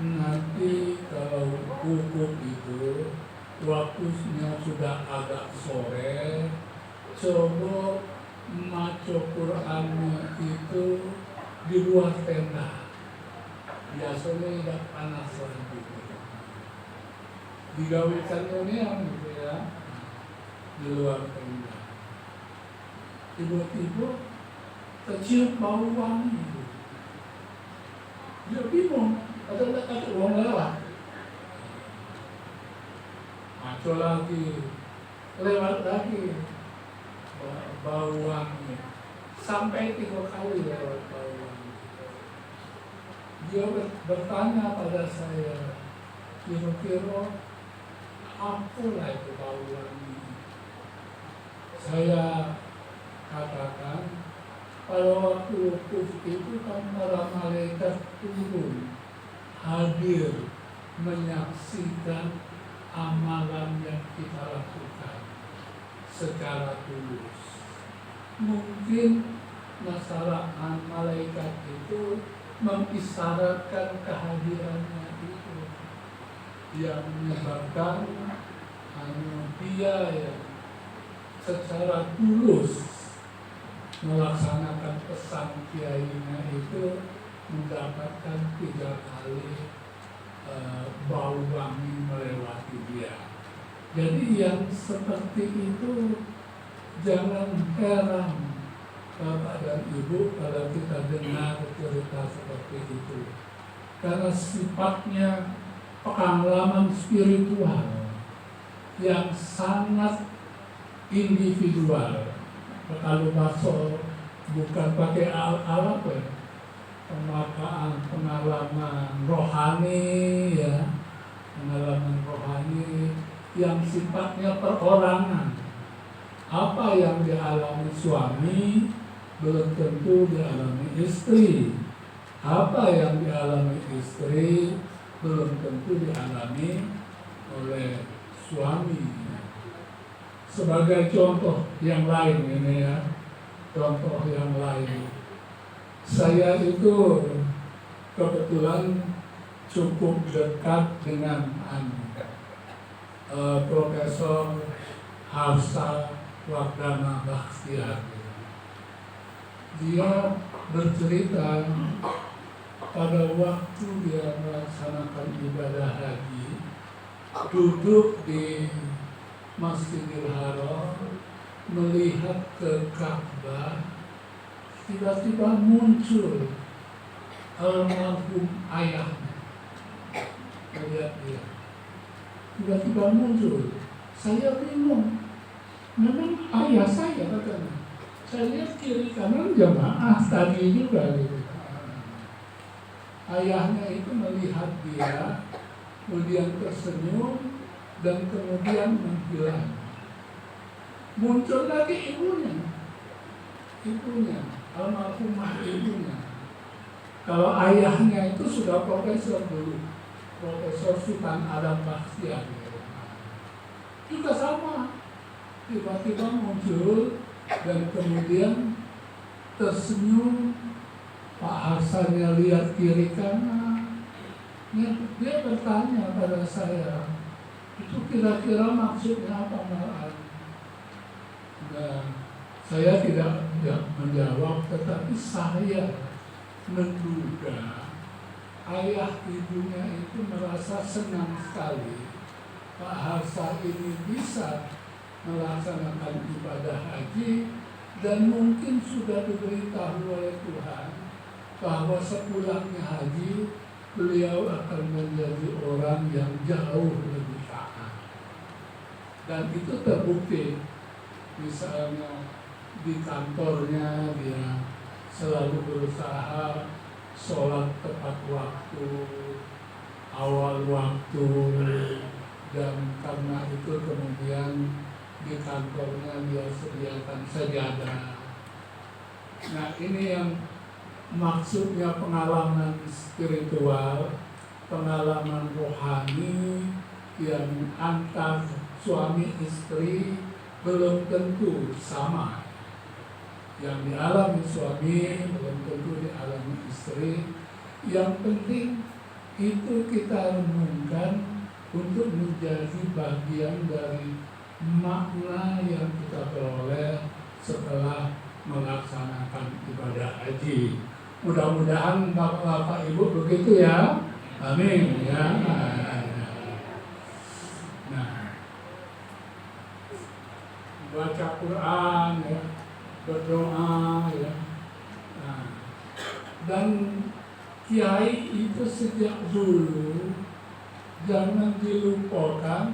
nanti kalau wukuf itu waktunya sudah agak sore, coba maca Qur'annya itu di luar tenda. Biasanya tidak panas lagi. Digawikan yang gitu ya, di luar tenda. Tiba-tiba tercium bau wangi. Dia bingung, ada uang lewat. Maco lagi, lewat lagi, bau wangi. Sampai 3 kali lewat bau wangi. Dia bertanya pada saya, kira-kira apalah itu bau wangi? Saya katakan, pada waktu wukuf itu kan para malaikat turun hadir menyaksikan amalan yang kita lakukan secara tulus. Mungkin masalah malaikat itu mengisyaratkan kehadirannya itu yang menyebabkan dia yang secara tulus melaksanakan pesan kiainya itu mendapatkan 3 kali bau wangi melewati dia. Jadi yang seperti itu jangan heran Bapak dan Ibu kalau kita dengar cerita seperti itu, karena sifatnya pengalaman spiritual yang sangat individual. Kalau masuk bukan pakai alat ya, pengalaman rohani ya, pengalaman rohani yang sifatnya perorangan. Apa yang dialami suami belum tentu dialami istri. Apa yang dialami istri belum tentu dialami oleh suami. Sebagai contoh yang lain ini ya, contoh yang lain. Saya itu kebetulan cukup dekat dengan Profesor Harsa Wardana Bakhtiar. Dia bercerita pada waktu dia melaksanakan ibadah haji, duduk di Masjidil Haram melihat ke Ka'bah, tiba-tiba muncul almarhum ayahnya. Lihat dia, tiba-tiba muncul. Saya bingung, memang ayah saya katanya. Saya lihat kiri kanan jamaah tadi juga gitu. Ayahnya itu melihat dia, kemudian tersenyum, dan kemudian menghilang. Muncul lagi ibunya, almarhumah ibunya. Kalau ayahnya itu sudah profesor dulu, Profesor Sultan Adam Bakhtiar. Juga sama, tiba-tiba muncul dan kemudian tersenyum. Pak Hasannya lihat kiri kanan, dia bertanya pada saya, itu kira-kira maksudnya apa malah? Nah, saya tidak menjawab, tetapi saya menduga ayah ibunya itu merasa senang sekali Pak Harsa ini bisa melaksanakan ibadah haji dan mungkin sudah diberitahu oleh Tuhan bahwa sepulangnya haji beliau akan menjadi orang yang jauh lebih taat. Dan itu terbukti, misalnya di kantornya dia selalu berusaha sholat tepat waktu, awal waktu, dan karena itu kemudian di kantornya dia sediakan sajadah. Nah, ini yang maksudnya pengalaman spiritual, pengalaman rohani yang antar suami istri belum tentu sama. Yang dialami suami belum tentu dialami istri. Yang penting itu kita renungkan untuk menjadi bagian dari makna yang kita peroleh setelah melaksanakan ibadah haji. Mudah-mudahan Bapak Ibu begitu ya. Amin ya. Nah, baca Quran ya, berdoa ya. Nah, dan kiai itu sejak dulu jangan dilupakan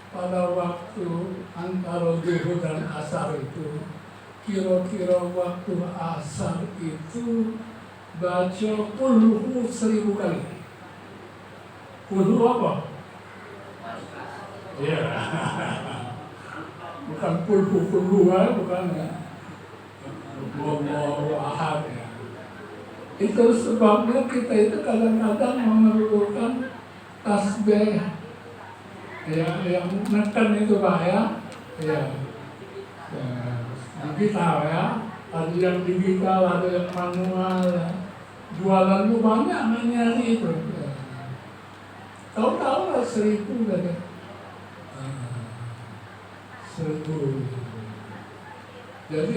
pada waktu antara zuhur dan asar itu, kira-kira waktu asar itu baca kulhu 1000 kali. Kulhu apa? Ya, bukan kulhu bukan ya. Allahu ahad ya. Itu sebabnya kita itu kadang-kadang memerlukan tasbih ya, yang menekan itu Pak ya. Ya. Digital ya. Ada yang digital, ada yang manual ya. Jualan lu banyak nyari itu ya. Tahu-tahu lah 1000 kan. 1000. Jadi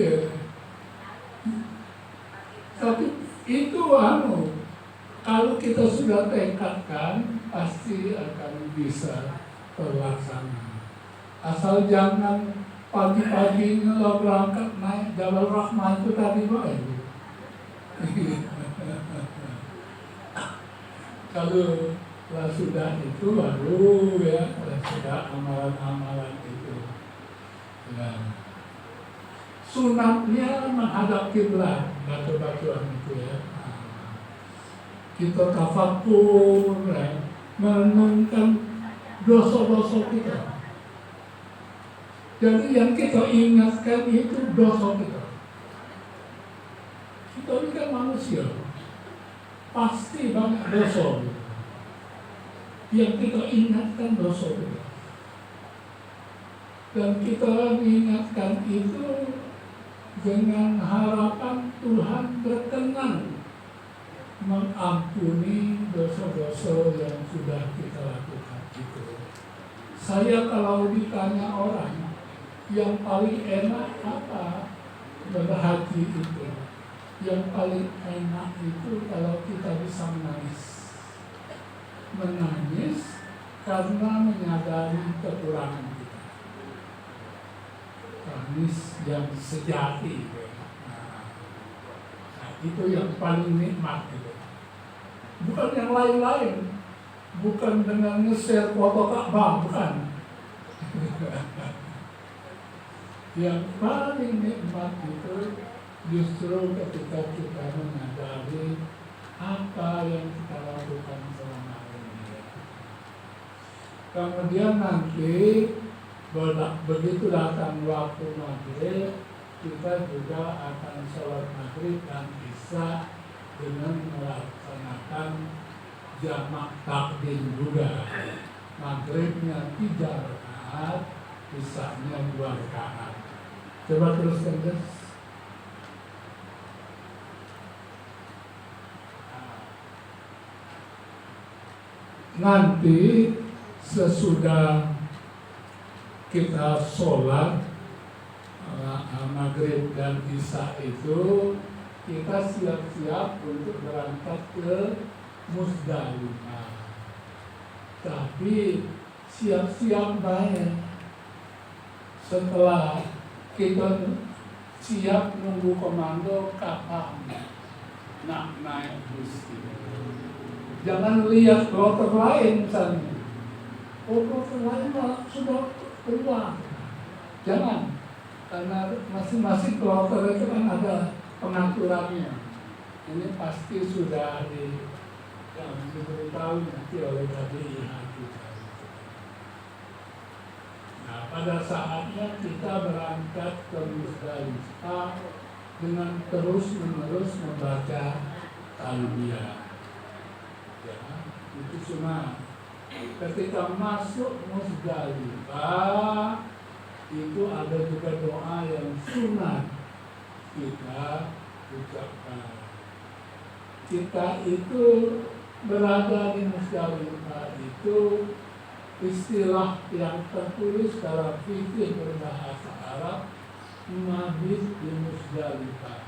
tapi itu kalau kita sudah tekadkan pasti akan bisa terlaksana. Asal jangan pagi-pagi kalau berangkat naik Jabal Rahmah itu tadi Pak. Kalau sudah itu baru ya, sudah amalan-amalan itu. Ya. Sunatnya menghadap kiblat, batu-batuan itu ya. Kita tafakur ya, merenungkan dosa-dosa kita. Jadi yang kita ingatkan itu dosa kita. Kita ini kan manusia, pasti banyak dosa. Yang kita ingatkan dosa kita. Dan kita mengingatkan itu dengan harapan Tuhan berkenan mengampuni dosa-dosa yang sudah kita lakukan itu. Saya kalau ditanya orang yang paling enak apa berhaji itu, yang paling enak itu kalau kita bisa menangis karena menyadari kekurangan kita. Tangis yang sejati. Nah, itu yang paling nikmat gitu. Bukan yang lain-lain, bukan dengan nge-share foto Ka'bah, bukan. Yang paling nikmat itu justru ketika kita menyadari apa yang kita lakukan selama ini. Kemudian nanti begitu datang waktu maghrib, kita juga akan sholat maghrib dan isya dengan melaksanakan jamak takdim juga. Maghribnya 3 rakaat, isyanya 2 rakaat. Coba teruskan guys. Nanti sesudah kita sholat maghrib dan isya itu, kita siap-siap untuk berangkat ke Musdalifah. Tapi siap-siap baik. Setelah kita siap nunggu komando, kapan nak naik bus itu. Jangan lihat kloter lain misalnya. Oh, kloter lain sudah keluar. Jangan, karena masing-masing kloter itu kan ada pengaturannya. Ini pasti sudah diberitahu nanti oleh KBIH kita. Nah, pada saatnya kita berangkat ke Musdalifah dengan terus-menerus membaca talbiyah. Ya, itu sunah. Ketika masuk Musdalifah itu ada juga doa yang sunat kita ucapkan. Kita itu berada di Musdalifah itu istilah yang tertulis dalam fikih berbahasa Arab, mabit di Musdalifah,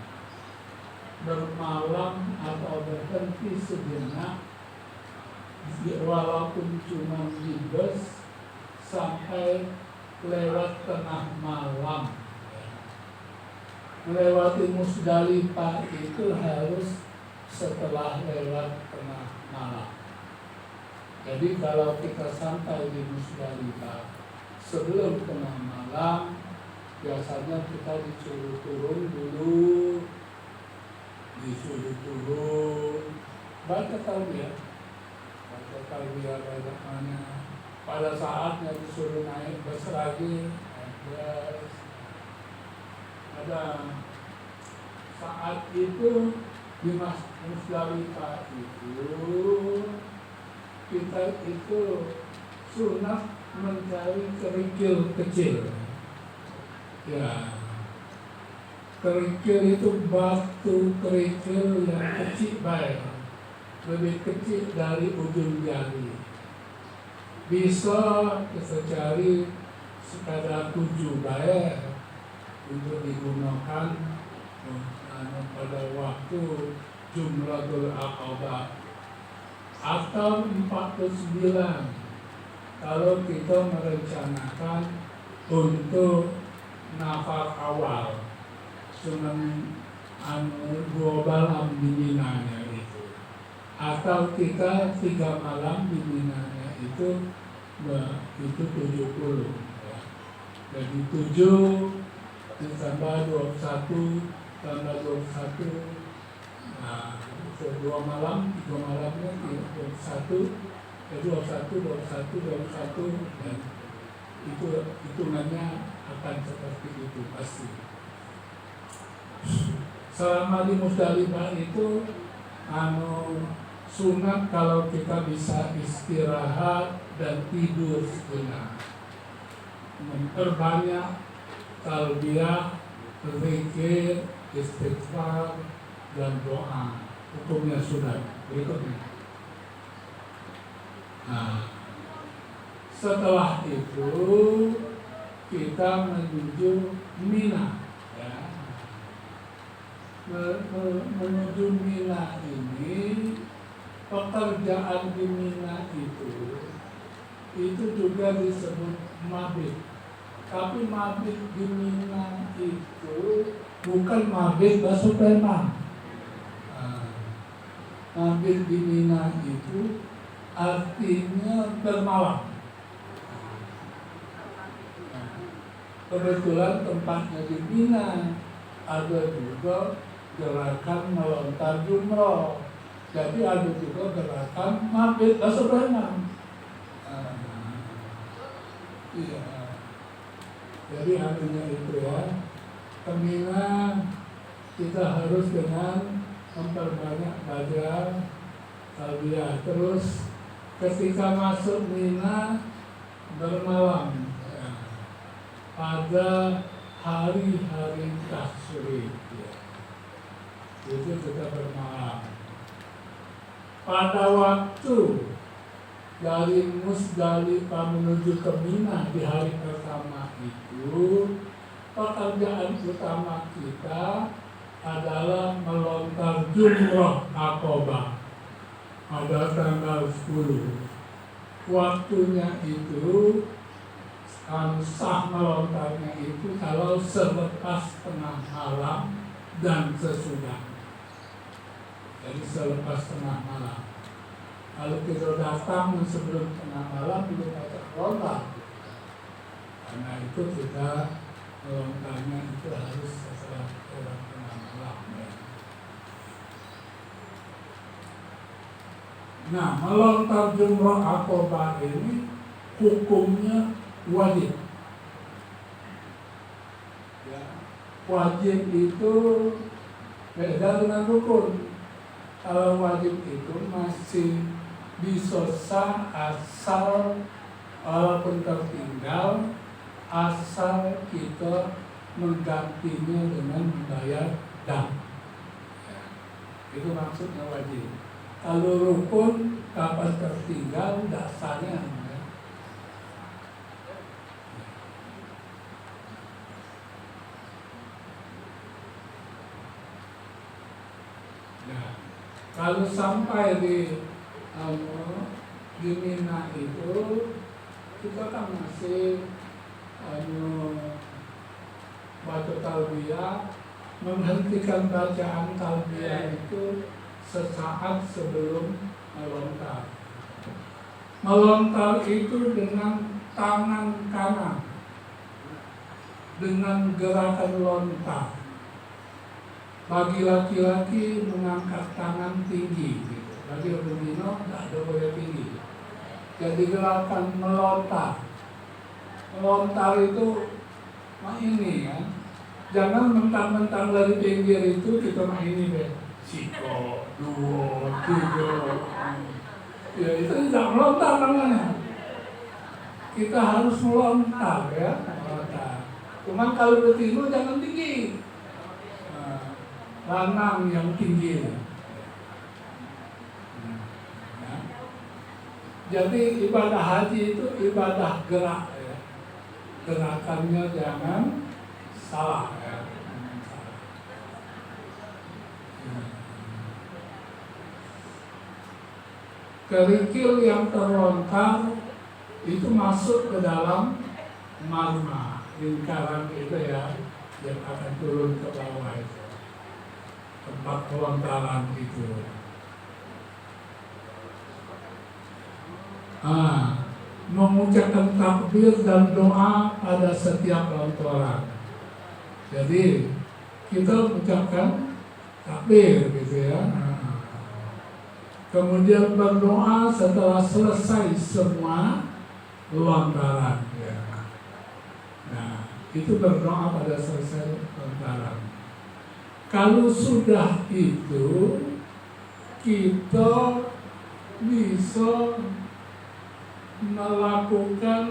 bermalam atau berhenti sejenak, walaupun cuma di bus sampai lewat tengah malam. Melewati Musdalifah itu harus setelah lewat tengah malam. Jadi kalau kita sampai di Musdalifah sebelum tengah malam, biasanya kita disuruh turun dulu, baca talbiyah banyak mana. Pada saatnya disuruh naik bus lagi, naik bus. Ada saat itu di Musdalifah itu kita itu sunat mencari kerikil kecil. Ya, kerikil itu batu kerikil yang kecil baik, lebih kecil dari ujung jari. Bisa kita cari sekadar 7 baik untuk digunakan pada waktu Jumratul Aqabah. Atau 49 kalau kita merencanakan untuk nafar awal, cuma 2 malam di Minanya itu, atau kita 3 malam di Minanya itu 70 ya. Jadi 7 ditambah 21 tambah 21, nah 2 malam, 3 malamnya 21, 21, dan itu hitungannya akan seperti itu pasti. Selama di Musdalifah itu sunat kalau kita bisa istirahat dan tidur sejenak, memperbanyak talbiyah, berzikir, istighfar, dan doa. Hukumnya sunat berikutnya. Nah, setelah itu kita menuju Mina. Ya. Menuju Mina ini, pekerjaan di Mina itu juga disebut mabit. Tapi mabit di Mina itu bukan mabit basuh prema. Mabit di Mina itu artinya bermalam. Kebetulan tempatnya di Mina ada juga gerakan melontar jumroh. Jadi ada juga gerakan mabit basuh prema. Iya. Jadi artinya itu ya, ke Mina kita harus dengan memperbanyak baca talbiyah. Terus ketika masuk Mina bermalam ya, pada hari-hari tasyrik ya, itu kita bermalam. Pada waktu dari Musdalifah menuju ke Mina di hari pertama itu, pekerjaan utama kita adalah melontar jumrah Aqabah pada tanggal 10. waktunya itu sah melontarnya itu kalau selepas tengah malam dan sesudah. Jadi selepas tengah malam. Kalau kita datang sebelum tengah malam belum ada lontar. Karena itu kita melontarnya itu harus setelah tengah malam. Ya. Nah, melontar jumrah Aqabah ini hukumnya wajib. Ya. Wajib itu beda dengan rukun. Kalau wajib itu masih bisa sah asal walaupun tertinggal, asal kita menggantinya dengan membayar dam. Ya. Itu maksudnya wajib. Kalau rukun kapan tertinggal dasarnya. Ya. Ya. Kalau sampai di Mina itu kita kan masih baca talbiyah, menghentikan bacaan talbiyah itu sesaat sebelum melontar. Melontar itu dengan tangan kanan, dengan gerakan lontar. Bagi laki-laki mengangkat tangan tinggi, gitu. Bagi femino tidak boleh tinggi. Jadi gerakan melontar. Melontar itu ini kan. Jangan mentang-mentang dari pinggir itu kita ini deh. Siko, 2, 3. Ya itu tidak melontar namanya. Kita harus melontar ya. Melontar. Cuman kalau betina jangan tinggi. Lanang yang tinggi. Ya. Jadi ibadah haji itu ibadah gerak ya. Gerakannya jangan salah ya. Kerikil yang terlontar itu masuk ke dalam marma, lingkaran itu ya, yang akan turun ke bawah itu. Tempat pelontaran itu. Mengucapkan takbir dan doa pada setiap lontaran. Jadi kita mengucapkan takbir gitu ya. Kemudian berdoa setelah selesai semua lontaran. Ya. Nah, itu berdoa pada selesai lontaran. Kalau sudah itu, kita bisa melakukan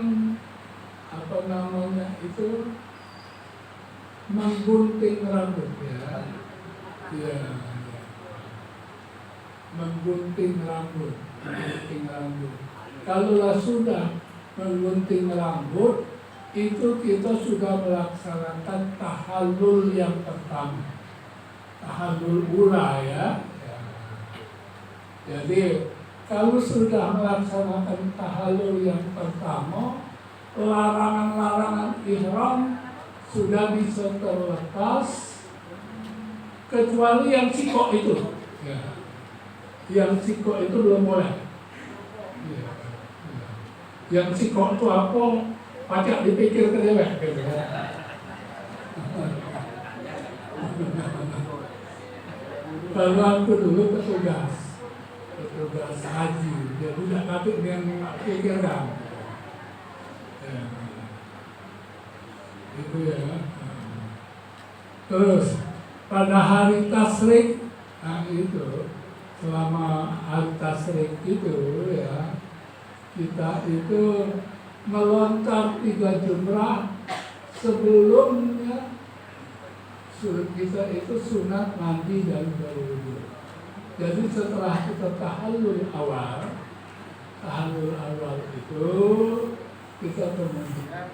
menggunting rambut ya. Ya. Menggunting rambut. Kalau sudah menggunting rambut, itu kita sudah melaksanakan tahallul yang pertama. Tahallul ula ya. Jadi kalau sudah melaksanakan tahallul yang pertama, larangan-larangan ihram sudah bisa terlepas kecuali yang sikok itu. Ya. Yang sikok itu belum boleh. Ya. Yang sikok itu apa? Pacak dipikir ke dewek gitu ya. Kalau aku dulu petugas haji, dia tidak patut yang pikirkan. Ya. Itu ya. Terus pada hari tasrik, itu selama hari tasrik itu ya, kita itu melontar 3 jumrah sebelumnya. Kita itu sunat mandi dan berwudu. Jadi setelah kita tahallul awal itu kita kemudian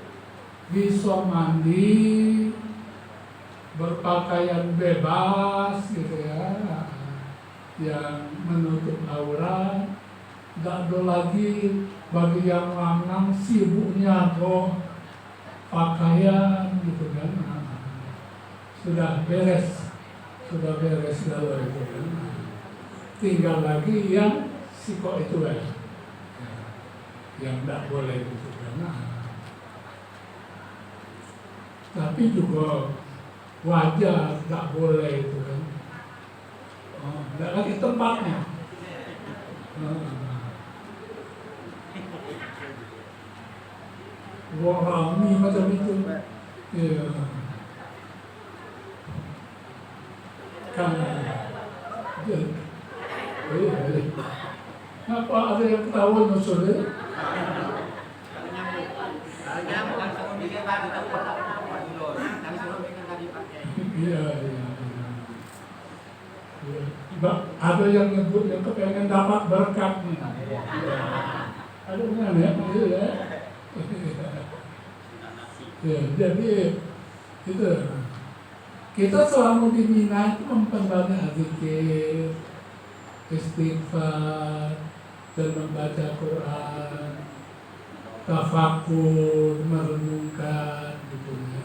bisa mandi, berpakaian bebas gitu ya, yang menutup aurat, nggak ada lagi Bagi yang lanang sibuknya pakaian gitu kan. Sudah beres kalau itu kan. Tinggal lagi yang siko itu ya, yang tidak boleh gitu kan. Tapi juga wajah tidak boleh itu kan. Tidak lagi tempatnya. Rami macam itu. Ya. Kan apa ada yang ketahuan maksudnya? Iya. Ada yang nyebut yang kepengen dapat berkat nih. Ada mana ya? Ya, jadi itu kita selama di Mina itu memperbanyak zikir, istighfar, dan membaca Quran, tafakur, merenungkan gitu ya.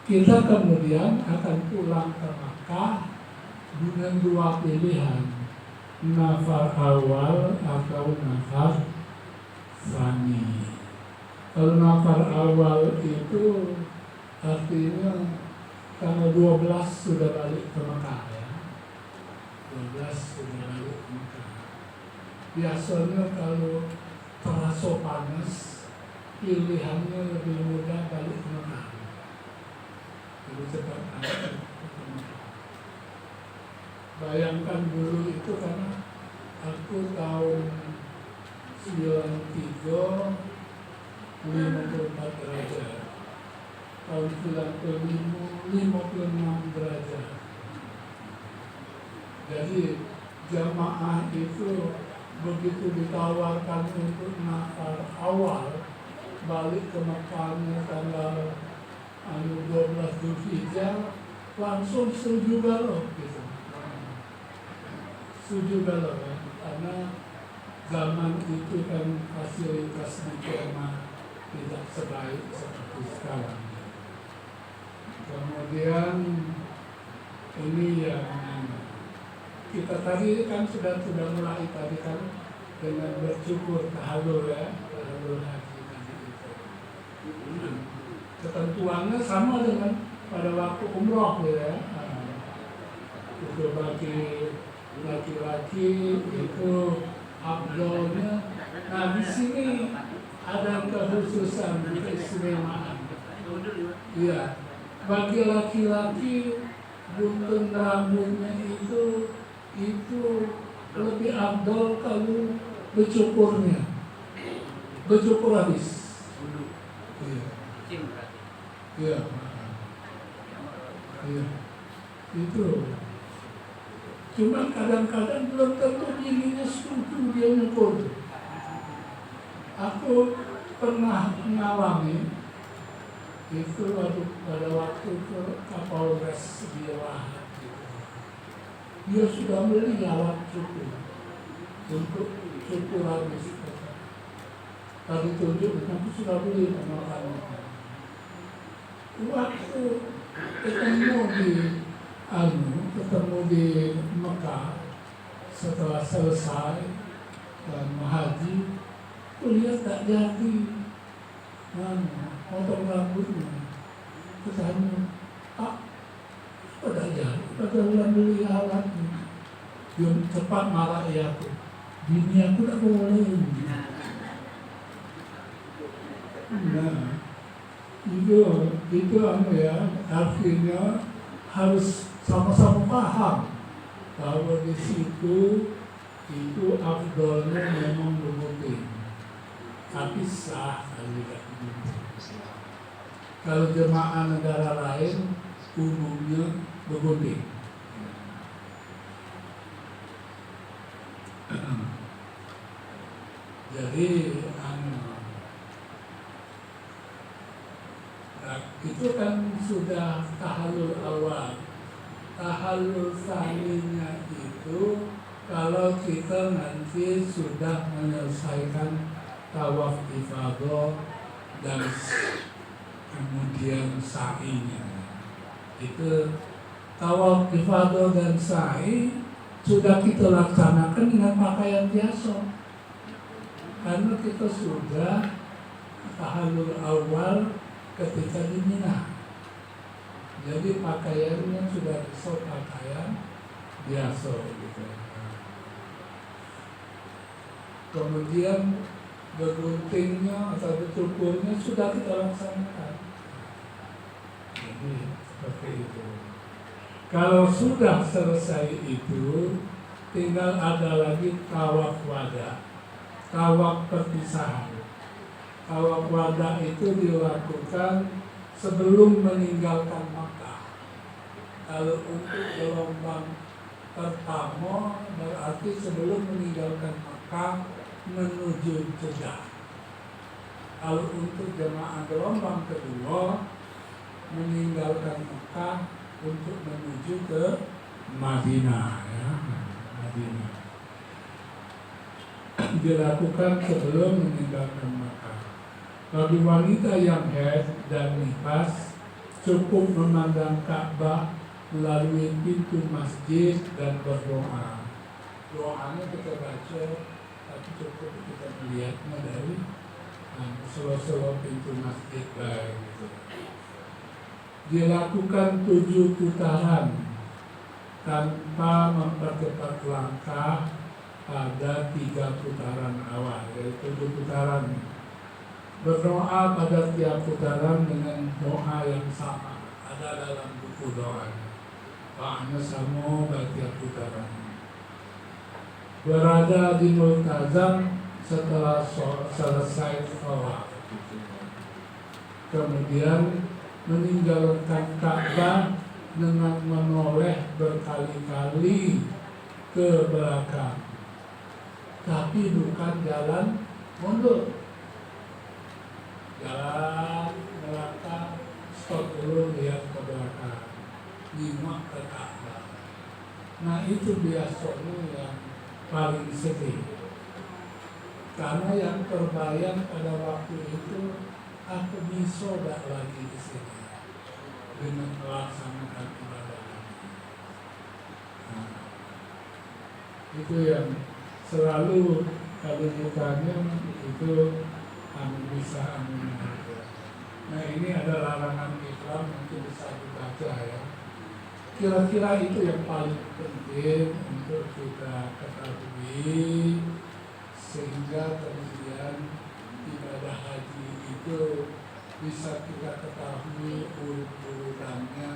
Kita kemudian akan pulang ke Makkah dengan dua pilihan, nafar awal atau nafar tsani. Kalau nafar awal itu artinya tanggal 12 sudah balik ke Mekah ya. 12 sudah balik ke Mekah. Biasanya kalau terasa panas, pilihannya lebih mudah balik ke Mekah. Lebih cepat balik ke Mekah. Bayangkan dulu itu karena aku tahun 93 54 derajat. Tahun 56 derajat. Jadi jamaah itu begitu ditawarkan untuk nafar awal balik ke Mekahnya tanggal 12 Zulhijjah, langsung setuju galau gitu. Setuju galau kan? Karena zaman itu kan fasilitas di kemah tidak sebaik seperti sekarang. Kemudian ini yang kita tadi kan sudah mulai tadi kan dengan bersyukur tahallul ya, tahallul haji tadi itu. Ketentuannya sama dengan pada waktu umroh ya. Itu bagi laki-laki itu afdolnya. Nah di sini ada kekhususan, keistimewaan. Iya, bagi laki-laki gunting rambutnya itu lebih afdol kalau bercukurnya, bercukur habis. Iya, iya, itu. Cuma kadang-kadang belum tentu dirinya setuju dia nyukur. Aku pernah mengalami itu pada waktu ke Kapolres Biawak. Dia sudah beli alat cukur untuk cukur habis. Tadi tunjuk, aku sudah beli sama kamu. Waktu ketemu di Mekah setelah selesai dan haji, lihat tak jadi potong rambutnya. Ketanya, udah jadi, udah ulang beli alatnya. Dia cepat marah ya aku. Bini aku tak boleh. Nah, itu ya, artinya harus sama-sama paham bahwa di situ itu afdolnya memang berbeda. Tapi sah kalau jemaah negara lain umumnya berbeda. Jadi itu kan sudah tahallul awal. Tahallul tsaninya itu kalau kita nanti sudah menyelesaikan tawaf ifadah dan kemudian sa'inya. Itu tawaf ifadah dan sa'i sudah kita laksanakan dengan pakaian biasa, karena kita sudah tahallul awal ketika di Mina. Jadi pakaiannya sudah pakaian biasa gitu. Kemudian berguntingnya atau bercukurnya sudah kita laksanakan. Jadi seperti itu. Kalau sudah selesai itu, tinggal ada lagi tawaf wada, tawaf perpisahan. Tawaf wada itu dilakukan sebelum meninggalkan Makkah. Kalau untuk gelombang pertama berarti sebelum meninggalkan Makkah menuju Jeddah. Kalau untuk jemaah gelombang kedua meninggalkan Makkah untuk menuju ke Madinah, ya, Madinah. Dilakukan sebelum meninggalkan Makkah. Bagi wanita yang haid dan nifas cukup memandang Ka'bah melalui pintu masjid dan berdoa. Doanya kita baca, tapi cukup kita melihatnya dari selo-selo pintu masjid lain. Gitu. Dilakukan 7 putaran tanpa mempercepat langkah pada 3 putaran awal, yaitu 7 putaran. Berdoa pada tiap putaran dengan doa yang sama, ada dalam buku doa. Doanya sama pada tiap putaran. Berada di Multazam setelah selesai sholat. Kemudian meninggalkan Ka'bah dengan menoleh berkali-kali ke belakang, tapi bukan jalan mundur. Jalan belakang, stop dulu, lihat ke belakang, nyimak ke Ka'bah. Nah itu biasanya yang paling sedih, karena yang terbayang pada waktu itu, aku bisa tidak lagi di sini dengan melaksanakan ibadah ini. Nah, itu yang selalu kalau ditanya itu bisa Nah ini ada larangan Islam, mungkin bisa dibaca ya. Kira-kira itu yang paling penting untuk kita ketahui, sehingga kemudian ibadah haji itu bisa kita ketahui urutannya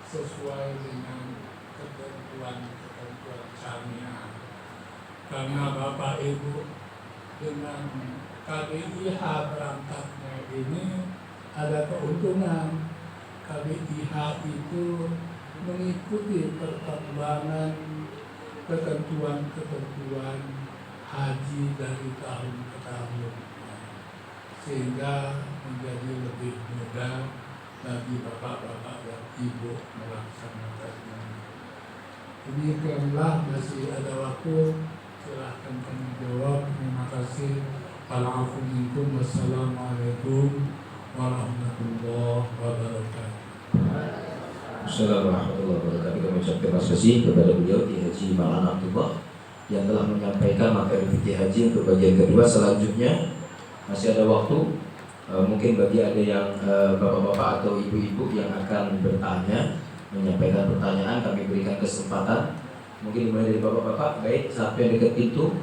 sesuai dengan ketentuan syariah. Karena Bapak Ibu dengan KBIH berangkatnya ini ada keuntungan. KBIH itu mengikuti perkembangan ketentuan-ketentuan haji dari tahun ke tahun, sehingga menjadi lebih mudah bagi bapak-bapak dan ibu melaksanakannya. Demikianlah, masih ada waktu, silahkan kami jawab. Terima kasih. Wassalamualaikum warahmatullahi wabarakatuh. Assalamualaikum warahmatullahi wabarakatuh. Kami ucapkan terima kasih kepada beliau Kiai Haji Maulana Abdullah yang telah menyampaikan materi fikih haji untuk bagian kedua. Selanjutnya masih ada waktu, mungkin bagi ada yang bapak-bapak atau ibu-ibu yang akan bertanya, menyampaikan pertanyaan, kami berikan kesempatan. Mungkin dimulai dari bapak-bapak. Baik, siapa yang dekat pintu?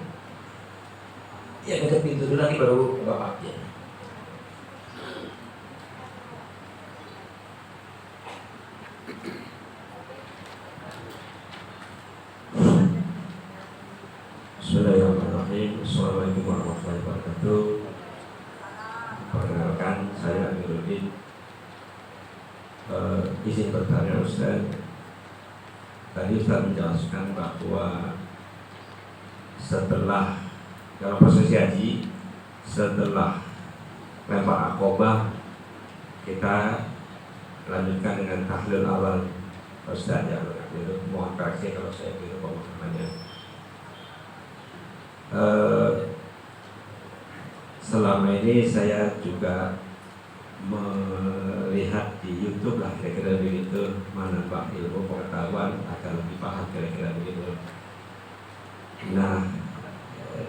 Ya, dekat pintu dulu, nanti baru bapak. Ya. Bismillahirrahmanirrahim. Assalamualaikum warahmatullahi wabarakatuh. Perkenalkan, saya Amiruddin. Izin bertanya Ustaz. Tadi Ustaz menjelaskan bahwa setelah dalam prosesi haji, setelah lempar akobah, kita lanjutkan dengan tahlil awal. Ustaz ya, mohon koreksi kalau saya keliru pemahamannya. selama ini saya juga melihat di YouTube lah kira-kira begitu, menambah ilmu pengetahuan agar lebih paham kira-kira begitu. Nah,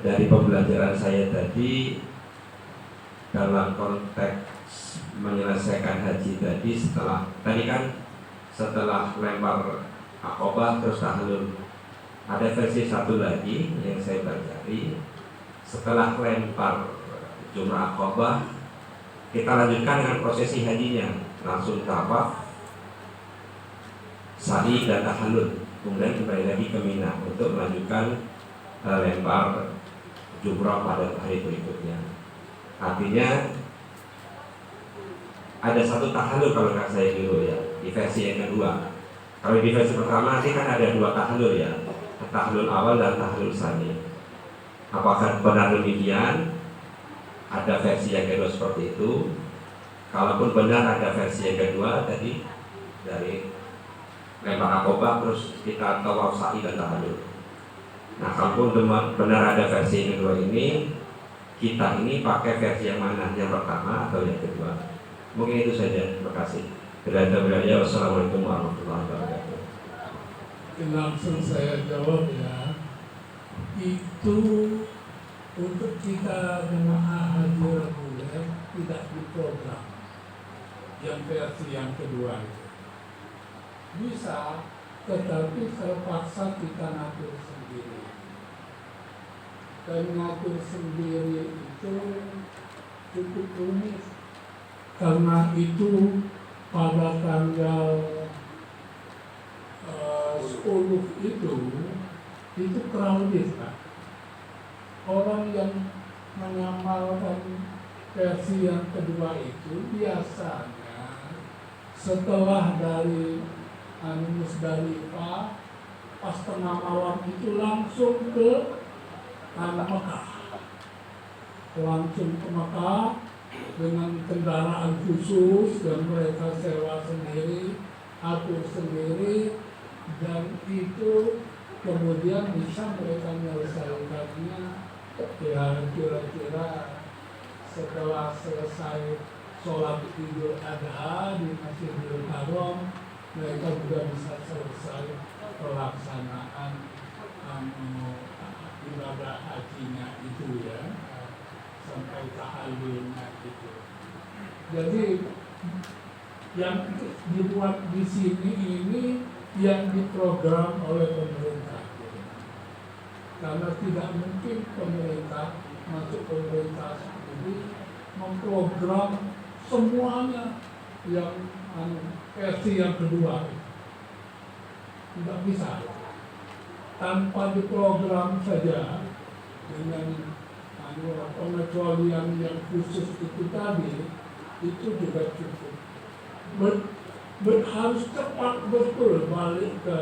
dari pembelajaran saya tadi dalam konteks menyelesaikan haji tadi, setelah lempar akobah terus tahlul, ada versi satu lagi yang saya pelajari. Setelah lempar jumrah akobah, kita lanjutkan dengan prosesi hajinya, langsung tawaf, sa'i dan tahallul, kemudian kembali lagi ke Mina untuk melanjutkan lempar jumrah pada hari berikutnya. Artinya ada satu tahallul kalau nggak saya keliru ya, di versi yang kedua. Kalau di versi pertama nanti kan ada dua tahallul ya, tahallul awal dan tahallul tsani. Apakah benar demikian? Ada versi yang kedua seperti itu. Kalaupun benar ada versi yang kedua tadi dari lempar akobah terus kita tawaf, sa'i dan tahallul. Nah, kalaupun benar ada versi yang kedua ini, kita ini pakai versi yang mana? Yang pertama atau yang kedua? Mungkin itu saja. Terima kasih. Wassalamualaikum warahmatullahi wabarakatuh. Langsung saya jawab ya. Itu untuk kita jemaah haji reguler tidak diprogram. Yang versi yang kedua itu bisa, tetapi terpaksa kita ngatur sendiri. Dan ngatur sendiri itu cukup rumit, karena itu pada tanggal 10 itu crowded Pak. Orang yang mengamalkan versi yang kedua itu biasanya setelah dari Musdalifah pas tengah malam itu langsung ke Mekah, langsung ke Mekah dengan kendaraan khusus dan mereka sewa sendiri, atur sendiri, dan itu kemudian bisa mereka menyelesaikannya ya kira-kira setelah selesai sholat Idul Adha di Masjidil Haram, mereka juga bisa selesai pelaksanaan ibadah hajinya itu ya, sampai tahallulnya itu. Jadi yang dibuat di sini ini yang diprogram oleh pemerintah. Karena tidak mungkin pemerintah masuk pemerintah sendiri memprogram semuanya yang versi yang kedua. Tidak bisa. Tanpa diprogram saja dengan pengecualian yang khusus itu tadi, itu juga cukup. Harus cepat betul balik ke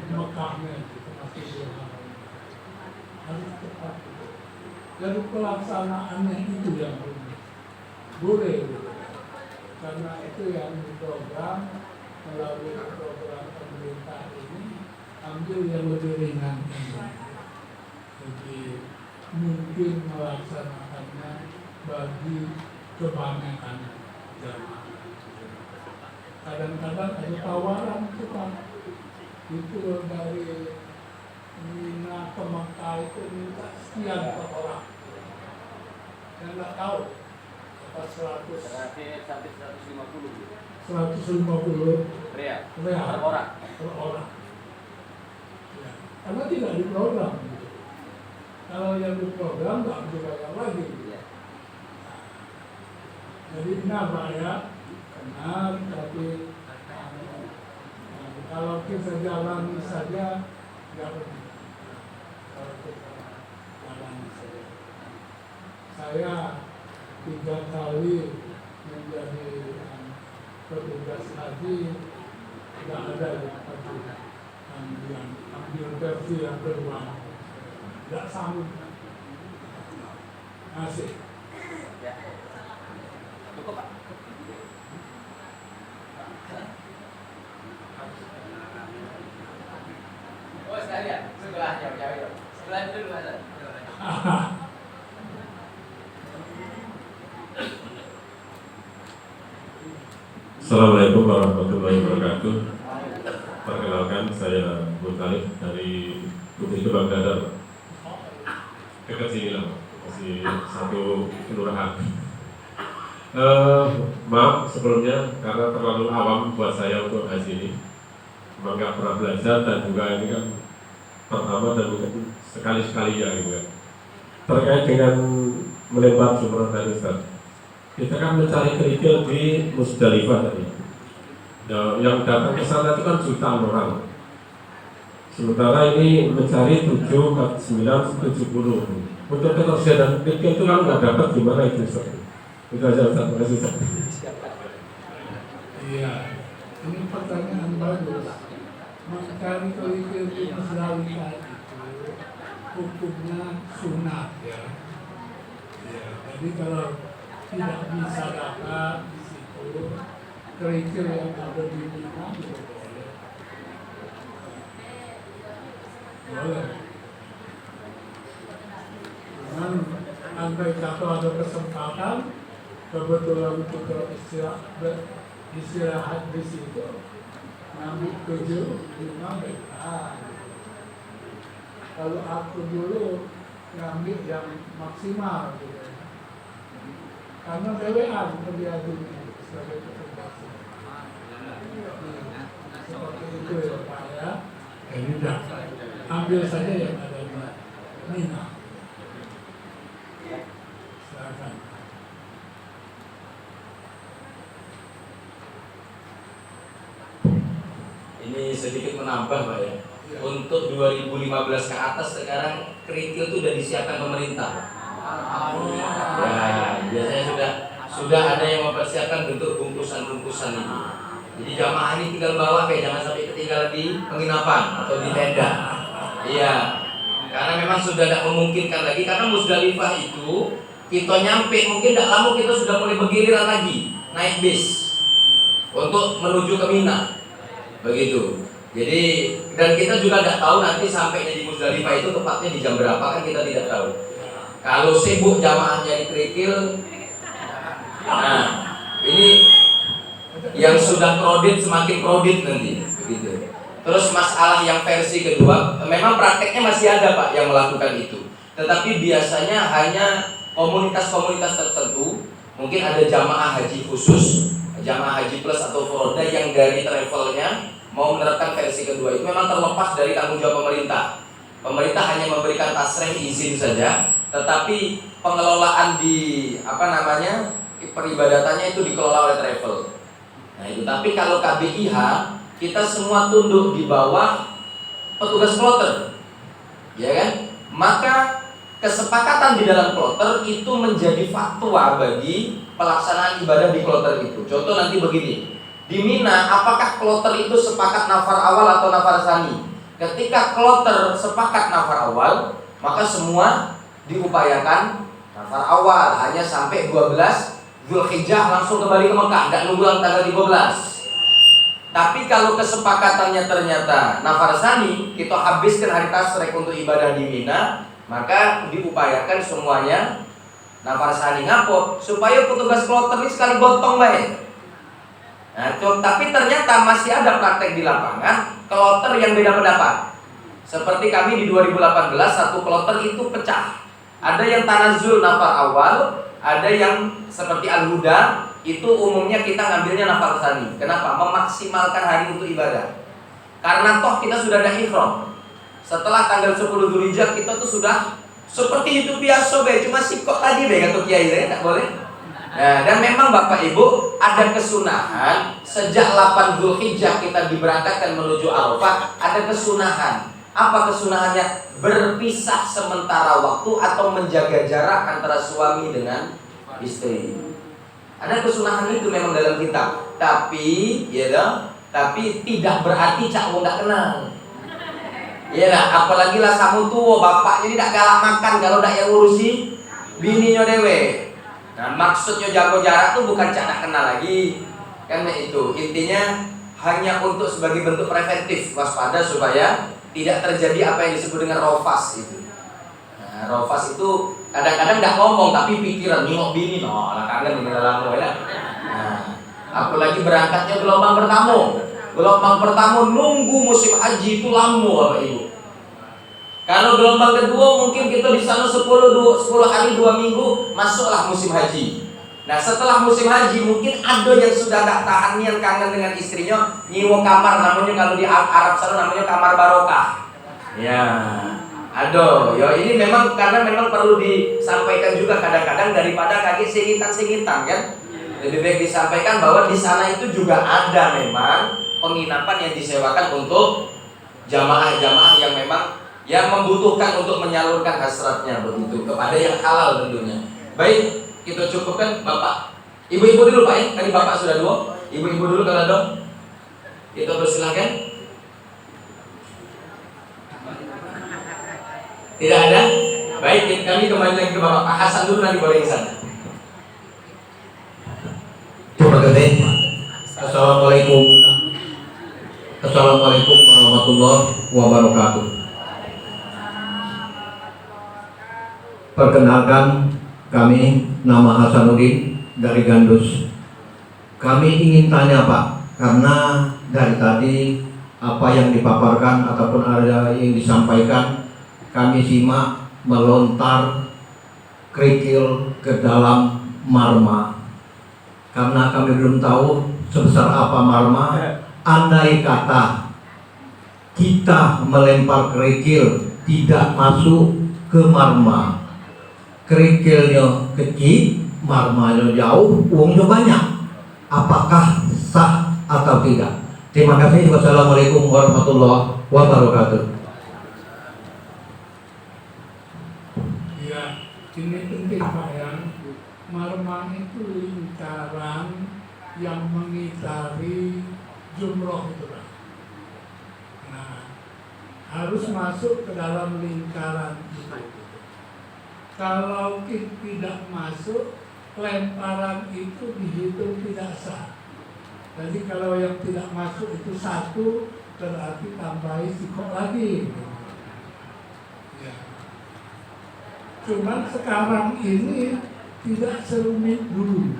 Mekahnya gitu, Masjidil Haram. Harus cepat gitu. Jadi pelaksanaannya itu yang boleh, karena itu yang diprogram melalui program pemerintah ini, ambil yang lebih ringan ini. Jadi mungkin melaksanakannya bagi kebanyakan jamaah. Kadang-kadang ada tawaran itu Pak, itu dari Mina ke Mekah itu minta sekian per orang. Yang nggak tahu apa 100 sampai 150 real per orang. Ya. Karena tidak diprogram. Gitu. Kalau yang diprogram nggak dibayar lagi. Gitu. Jadi benar Pak ya. Benar, tapi kalau kita jalani saja nggak benar. Kalau kita jalani saja. Saya 3 kali menjadi petugas haji, tidak ada yang ambil versi yang kedua, tidak sanggup. Asik. Ya. Cukup Pak. Oh sekalian, sebelah jauh-jauh. Sebelah itu dulu ada. Assalamualaikum warahmatullahi wabarakatuh. Perkenalkan, saya Mutalib dari Bukit Kebang Dadar. Dekat sini lah, masih satu kelurahan. Maaf sebelumnya karena terlalu awam buat saya untuk haji ini. Memang nggak pernah belajar dan juga ini kan pertama dan mungkin sekali-sekali ya gitu ya. Terkait dengan melempar jumroh tadi Ustaz, kita kan mencari kerikil di Musdalifah tadi. Nah, yang datang ke sana itu kan jutaan orang. Sementara ini mencari 7, 9, 70. Untuk ketersediaan kerikil itu kan nggak dapat gimana itu Ustaz? Itu aja Ustaz, terima kasih Ustaz. Iya, ini pertanyaan bagus. Mencari kerikil di Musdalifah itu hukumnya sunat ya. Ya, jadi kalau tidak bisa dapat di situ kerikil yang ada di Mina boleh. Boleh. Cuman andai kata ada kesempatan kebetulan untuk istirahat di situ, ngambil 7, 5 bebas. Kalau aku dulu ngambil yang maksimal gitu. Karena BWA terjadi sebagai keterbatasan. Seperti itu ya Pak ya. Ini dah ambil saja yang ada di Mina. Silakan. Ini sedikit menambah Pak ya. Untuk 2015 ke atas sekarang kerikil itu sudah disiapkan pemerintah. Ya, biasanya sudah ada yang mempersiapkan bentuk bungkusan-bungkusan ini. Jadi jamaah ini tinggal bawa jangan sampai ketinggalan di penginapan atau di tenda. Iya, karena memang sudah tidak memungkinkan lagi karena Musdalifah itu kita nyampe mungkin tidak lama kita sudah mulai bergiliran lagi naik bis untuk menuju ke Mina, begitu. Jadi dan kita juga tidak tahu nanti sampainya di Musdalifah itu tepatnya di jam berapa kan kita tidak tahu. Kalau sibuk jamaahnya di kerikil, nah ini yang sudah kredit semakin kredit nanti, begitu. Terus masalah yang versi kedua, memang prakteknya masih ada Pak yang melakukan itu, tetapi biasanya hanya komunitas-komunitas tertentu, mungkin ada jamaah haji khusus, jamaah haji plus atau foroda yang dari travelnya mau menerapkan versi kedua itu memang terlepas dari tanggung jawab pemerintah. Pemerintah hanya memberikan tasrih izin saja, tetapi pengelolaan di peribadatannya itu dikelola oleh travel. Nah itu, tapi kalau KBIH kita semua tunduk di bawah petugas kloter, ya kan? Maka kesepakatan di dalam kloter itu menjadi fatwa bagi pelaksanaan ibadah di kloter itu. Contoh nanti begini, di Mina apakah kloter itu sepakat nafar awal atau nafar tsani? Ketika kloter sepakat nafar awal, maka semua diupayakan nafar awal hanya sampai 12 Zulhijjah langsung kembali ke Mekah, tidak nunggu tanggal 15. Tapi kalau kesepakatannya ternyata nafar tsani, kita habiskan hari tasrek untuk ibadah di Mina, maka diupayakan semuanya nafar tsani ngapot supaya petugas kloter ini sekali gotong baik. Nah, tapi ternyata masih ada praktek di lapangan kloter yang beda pendapat. Seperti kami di 2018 satu kloter itu pecah. Ada yang tanazul nafar awal, ada yang seperti Al-Huda itu umumnya kita ngambilnya nafar tsani. Kenapa? Memaksimalkan hari untuk ibadah. Karena toh kita sudah ada ihram. Setelah tanggal 10 Dzulhijjah kita tuh sudah seperti itu biasa cuma sikok tadi kata kiai enggak boleh. Nah, dan memang Bapak Ibu ada kesunahan sejak 8 Dzulhijjah kita diberangkatkan menuju Arafah, ada kesunahan. Apa kesunahannya? Berpisah sementara waktu atau menjaga jarak antara suami dengan istri. Ada kesunahan itu memang dalam kitab. Tapi tapi tidak berarti cak wong enggak kenal. Ya lah, apalagi lah samu tua bapaknya tidak galak makan kalau tidak yang ngurusi bininya dewe. Nah maksudnya jago jarak tuh bukan cak kenal lagi, karena itu intinya hanya untuk sebagai bentuk preventif waspada supaya tidak terjadi apa yang disebut dengan rofas itu. Nah, rofas itu kadang-kadang nggak ngomong tapi pikiran nyok bini, lah kangen dengan lama ya. Nah Apalagi berangkatnya gelombang pertama. Gelombang pertama nunggu musim haji itu lama Bapak Ibu. Kalau gelombang kedua mungkin kita di sana 10 hari 2 minggu masuklah musim haji. Nah setelah musim haji mungkin ada yang sudah gak tahan yang kangen dengan istrinya, nyiwa kamar, namanya kalau di Arab sana namanya kamar barokah. Ya, aduh, ya ini memang karena memang perlu disampaikan juga kadang-kadang daripada kaki singitan-singitan kan. Lebih baik disampaikan bahwa di sana itu juga ada memang penginapan yang disewakan untuk jamaah-jamaah yang memang yang membutuhkan untuk menyalurkan hasratnya begitu kepada yang halal tentunya. Baik, kita cukupkan Bapak. Ibu-ibu dulu Pak ya, tadi Bapak sudah 2. Ibu-ibu dulu kalau ada. Kita persilahkan. Tidak ada? Baik, kami kembali lagi ke Bapak. Pak Hasan dulu nanti boleh ke sana. Terima kasih. Assalamualaikum warahmatullahi wabarakatuh. Perkenalkan, kami nama Hasanuddin dari Gandus. Kami ingin tanya Pak, karena dari tadi apa yang dipaparkan ataupun ada yang disampaikan, kami simak melontar kerikil ke dalam marma. Karena kami belum tahu sebesar apa marma. Andai kata kita melempar kerikil tidak masuk ke marma, kerikilnya kecil, marmanya jauh, uangnya banyak, apakah sah atau tidak? Terima kasih. Wassalamualaikum warahmatullahi wabarakatuh. Ya, ini penting Pak ya. Marma itu lingkaran yang mengitari jumroh itu Pak. Nah, harus masuk ke dalam lingkaran itu. Kalau tidak masuk, lemparan itu dihitung tidak sah. Jadi kalau yang tidak masuk itu 1, berarti tambahi sikok lagi. Ya. Cuman sekarang ini tidak serumit dulu.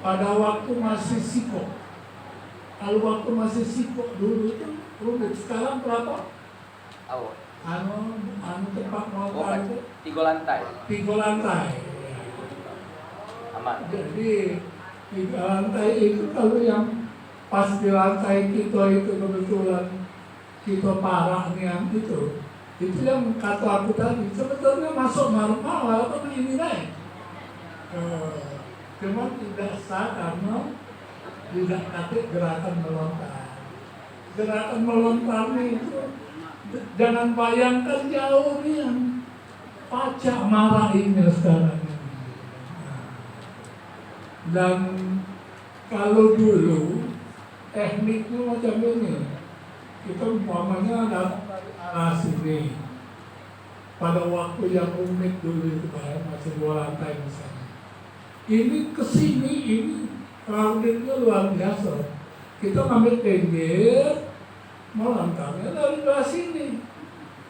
Pada waktu masih sikok. Kalau waktu masih sikok dulu itu rumit. Sekarang berapa? Anu tempat melontar itu 3 lantai. 3 lantai. Aman. Jadi 3 lantai itu kalau yang pas di lantai kita itu kebetulan kita parah yang itu yang kata aku tadi sebetulnya masuk normal walaupun ini naik. Cuma tidak sah karena tidak pakai gerakan melontar. Gerakan melontar itu jangan bayangkan jauh nih yang pacak marahinnya sekarang. Dan kalau dulu tekniknya macam ini, kita umpamanya datang dari arah sini pada waktu yang rumit dulu itu masih 2 lantai misalnya. Ini kesini ini crowdednya luar biasa. Kita ngambil pinggir, melontarnya dari belah sini,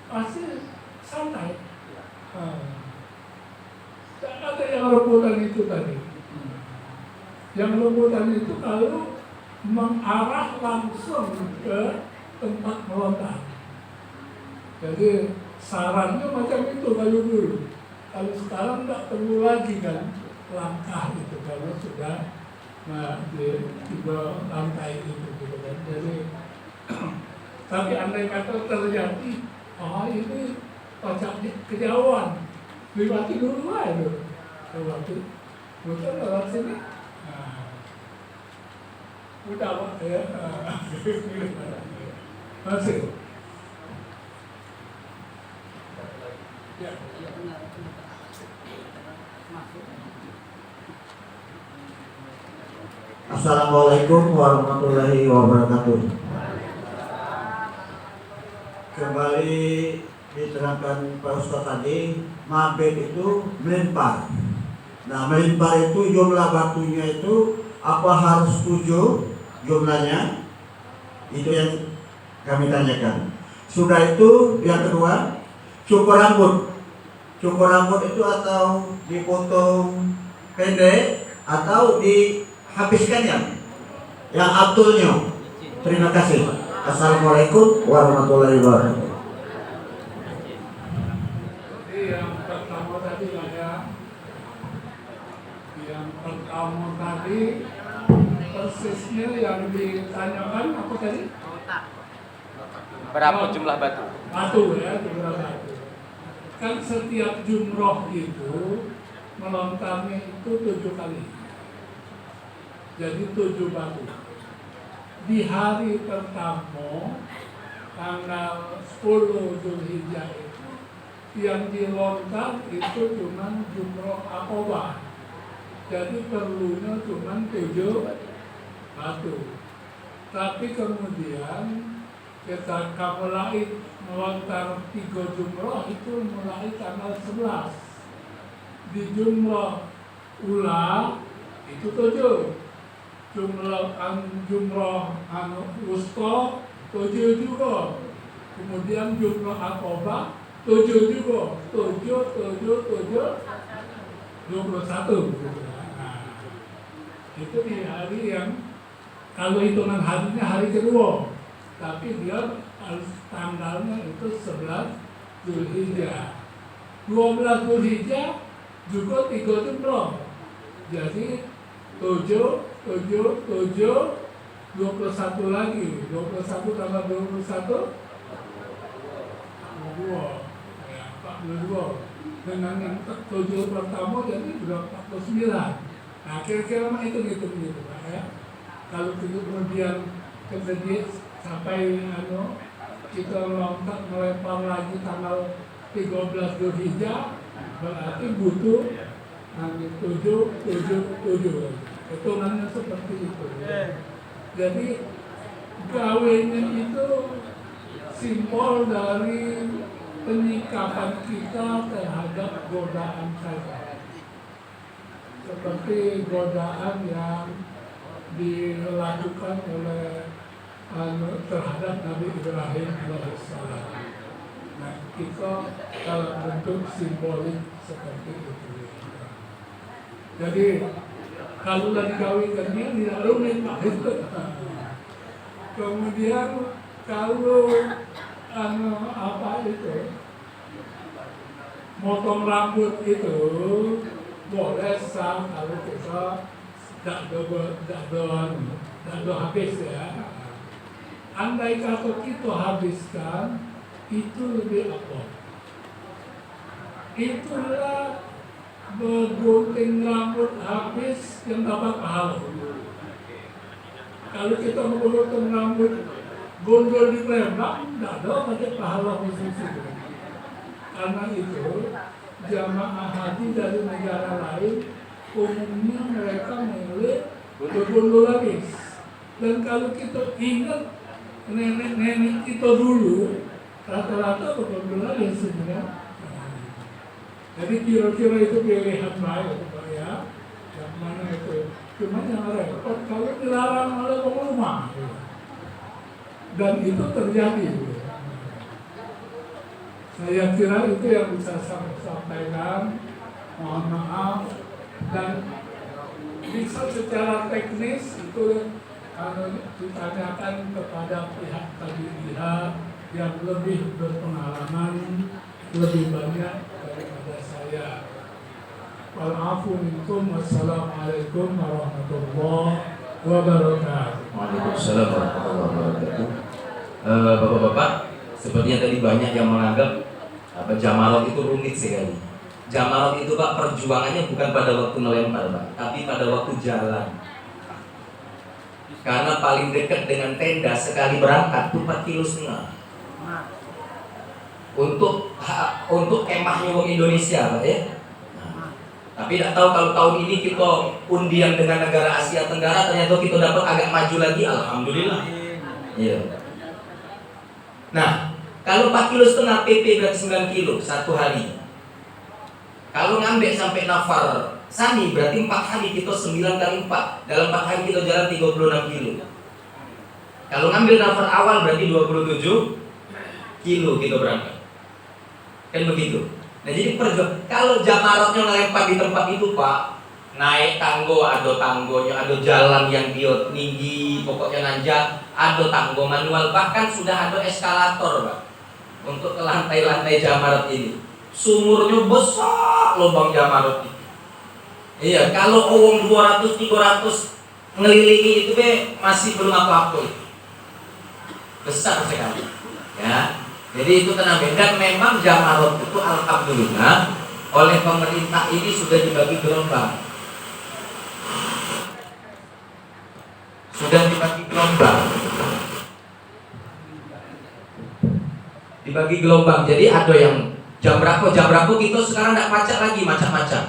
pasti santai. Tak ada yang rebutan itu tadi. Yang rebutan itu kalau mengarah langsung ke tempat melontar. Jadi sarannya macam itu kalau dulu. Kalau sekarang tak perlu lagi kan langkah itu kalau sudah di 3 lantai itu gitu kan. Jadi tapi andai kata terjadi, ini pacak kejauhan, lewati dulu aja, lewati, betul lewat sini, udah Pak ya, masih. Ya. Assalamualaikum warahmatullahi wabarakatuh. Kembali diterangkan Pak Ustaz tadi, mabed itu melempar. Nah, melempar itu jumlah batunya itu apa harus 7 jumlahnya? Itu yang kami tanyakan. Sudah itu yang kedua, cukur rambut. Cukur rambut itu atau dipotong pendek atau habiskan yang abdulnya. Terima kasih. Assalamualaikum warahmatullahi wabarakatuh. Jadi yang pertama tadi lah ya, yang pertama tadi persisnya yang ditanyakan apa tadi? Berapa jumlah batu? Batu ya, jumlah batu. Kan setiap jumroh itu melontarnya itu 7 kali. Jadi 7 batu. Di hari pertama tanggal 10 Zulhijjah itu yang dilontar itu cuma jumroh Aqobah. Jadi perlunya cuma 7 batu. Tapi kemudian kita mulai melontar 3 jumroh itu mulai tanggal 11. Di jumroh ula itu 7. Jumroh wusta 7 juga. Kemudian jumroh Aqobah 7 juga. 7, 21. Nah, itu di hari yang kalau hitungan harinya hari kedua, tapi dia tanggalnya itu 11 Zulhijjah. 12 Zulhijjah juga 3 jumroh. Jadi 7, 21 lagi. 21 tambah 21 42. Ya, 42. Dengan yang 7 pertama jadi sudah 49. Nah, kira-kira mah itu gitu Pak ya. Kalau kemudian sampai kita melempar lagi tanggal 13 Zulhijjah, berarti butuh 7. Hitungannya seperti itu. Jadi gawenya itu simbol dari penyikapan kita terhadap godaan syaitan. Seperti godaan yang dilakukan oleh terhadap Nabi Ibrahim alaihissalam. Nah, kita dalam bentuk simbolik seperti itu. Jadi kalau lagi kawinkan dia tidak rumit Pak. Kemudian kalau apa itu motong rambut itu boleh sah kalau kita tidak habis ya. Andai kata kita habiskan itu lebih apa? Itulah bergunting rambut habis yang dapat pahala. Kalau kita menggunting rambut gondol di Lembang, tidak ada pakai pahala khusus itu. Karena itu jamaah haji dari negara lain umumnya mereka memilih bergondol habis. Dan kalau kita ingat nenek-nenek kita dulu rata-rata bergondol habis sebenarnya. Jadi kira-kira itu pilihan baik Pak ya. Yang mana itu? Cuma yang repot kalau dilarang oleh rumah. Dan itu terjadi. Saya kira itu yang bisa saya sampaikan. Mohon maaf. Dan bisa secara teknis itu ditanyakan kepada pihak KBIH yang lebih berpengalaman, lebih banyak daripada saya. Wa'alafu minkum wassalamualaikum warahmatullahi wabarakatuh. Waalaikumsalam warahmatullahi wabarakatuh. Bapak-bapak, sepertinya tadi banyak yang menganggap jamarot itu rumit sekali. Jamarot itu Pak, perjuangannya bukan pada waktu melempar Pak, tapi pada waktu jalan. Karena paling dekat dengan tenda sekali berangkat itu 4,5 kilo. Untuk kemahnya wong Indonesia Pak ya. Tapi tidak tahu kalau tahun ini kita undian dengan negara Asia Tenggara, ternyata kita dapat agak maju lagi, alhamdulillah. Iya. Nah, kalau 4,5 kilo PP berarti 9 kilo satu hari. Kalau ngambil sampai Nafar Sani berarti 4 hari kita 9 kali 4. Dalam 4 hari kita jalan 36 kilo. Kalau ngambil Nafar awal berarti 27 kilo kita berangkat. Kan begitu. Nah jadi kalau jamarotnya ngelempar di tempat itu Pak, naik tanggo, ada tanggonya, ada jalan yang dia tinggi, pokoknya nanjak, ada tanggo manual, bahkan sudah ada eskalator, Pak, untuk ke lantai-lantai Jamarat ini. Sumurnya besar lubang Jamarat itu. Iya, kalau uang 200-300 ngelilingi itu masih belum apa-apa. Besar sekali. Ya. Jadi itu tenang. Dan memang Jamarat itu alhamdulillah oleh pemerintah ini sudah dibagi gelombang. Dibagi gelombang. Jadi ada yang jam berapa kita sekarang tidak macet lagi, macam-macam.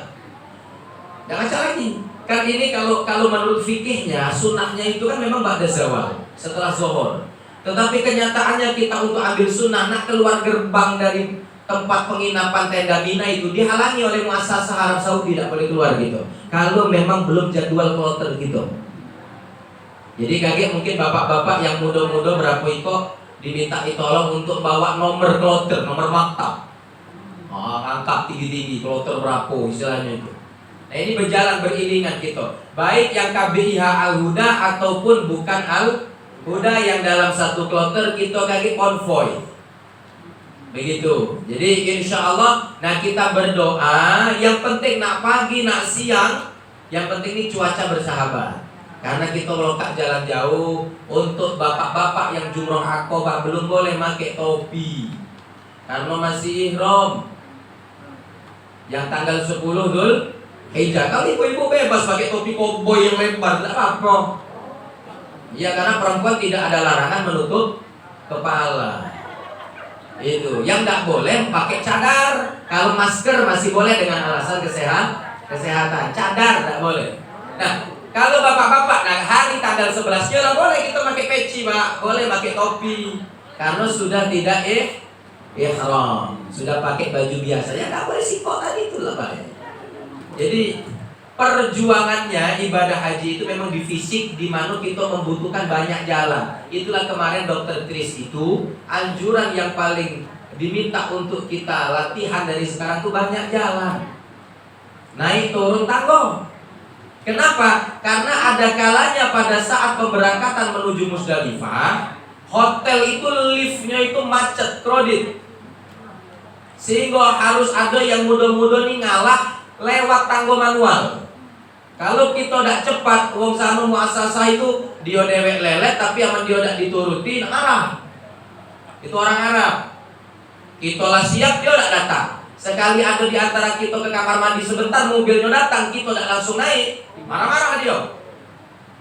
Tidak macet lagi. Kan ini kalau menurut fikihnya, sunnahnya itu kan memang ba'da zawal, setelah zuhur. Tetapi kenyataannya kita untuk ambil sunnah, nak keluar gerbang dari tempat penginapan tenda Mina itu dihalangi oleh muassasah Arab Saudi, tidak boleh keluar gitu. Kalau memang belum jadwal kloter gitu. Jadi kaget mungkin bapak-bapak yang muda-muda berapa itu diminta tolong untuk bawa nomor kloter, nomor maktab. Angkat tinggi-tinggi, kloter berapa istilahnya itu. Nah ini berjalan beriringan gitu. Baik yang KBIH Al-Huda ataupun bukan Al-Huda yang dalam satu kloter kita kaget konvoy. Begitu. Jadi insya Allah, nah kita berdoa. Yang penting nak pagi, nak siang, yang penting ini cuaca bersahabat. Karena kita melokak jalan jauh. Untuk bapak-bapak yang jumroh Aqabah belum boleh pakai topi karena masih ihram. Yang tanggal 10 Dzulhijjah, kalau ibu-ibu bebas pakai topi koboi yang lebar, tidak apa-apa. Ya karena perempuan tidak ada larangan menutup kepala. Itu. Yang tidak boleh pakai cadar. Kalau masker masih boleh dengan alasan kesehatan. Cadar tidak boleh. Nah, kalau bapak-bapak, nah hari tanggal 11 ya boleh kita pakai peci, Pak. Boleh pakai topi. Karena sudah tidak ihram, sudah pakai baju biasa. Ya nggak boleh sipok tadi itu lah, Pak. Jadi perjuangannya ibadah haji itu memang di fisik, di mana kita membutuhkan banyak jalan. Itulah kemarin Dr. Tris itu anjuran yang paling diminta untuk kita latihan dari sekarang tuh banyak jalan, naik turun tangga. Kenapa? Karena ada kalanya pada saat pemberangkatan menuju Musdalifah, hotel itu liftnya itu macet, crowded, sehingga harus ada yang muda-muda nih ngalah lewat tangga manual. Kalau kita tidak cepat, wong sana muassasah itu dia dewek lelet, tapi aman dia tidak dituruti, arah. Itu orang Arab. Kita lah siap, dia tidak datang. Sekali ada di antara kita ke kamar mandi sebentar, mobilnya datang, kita tidak langsung naik, marah-marah dia.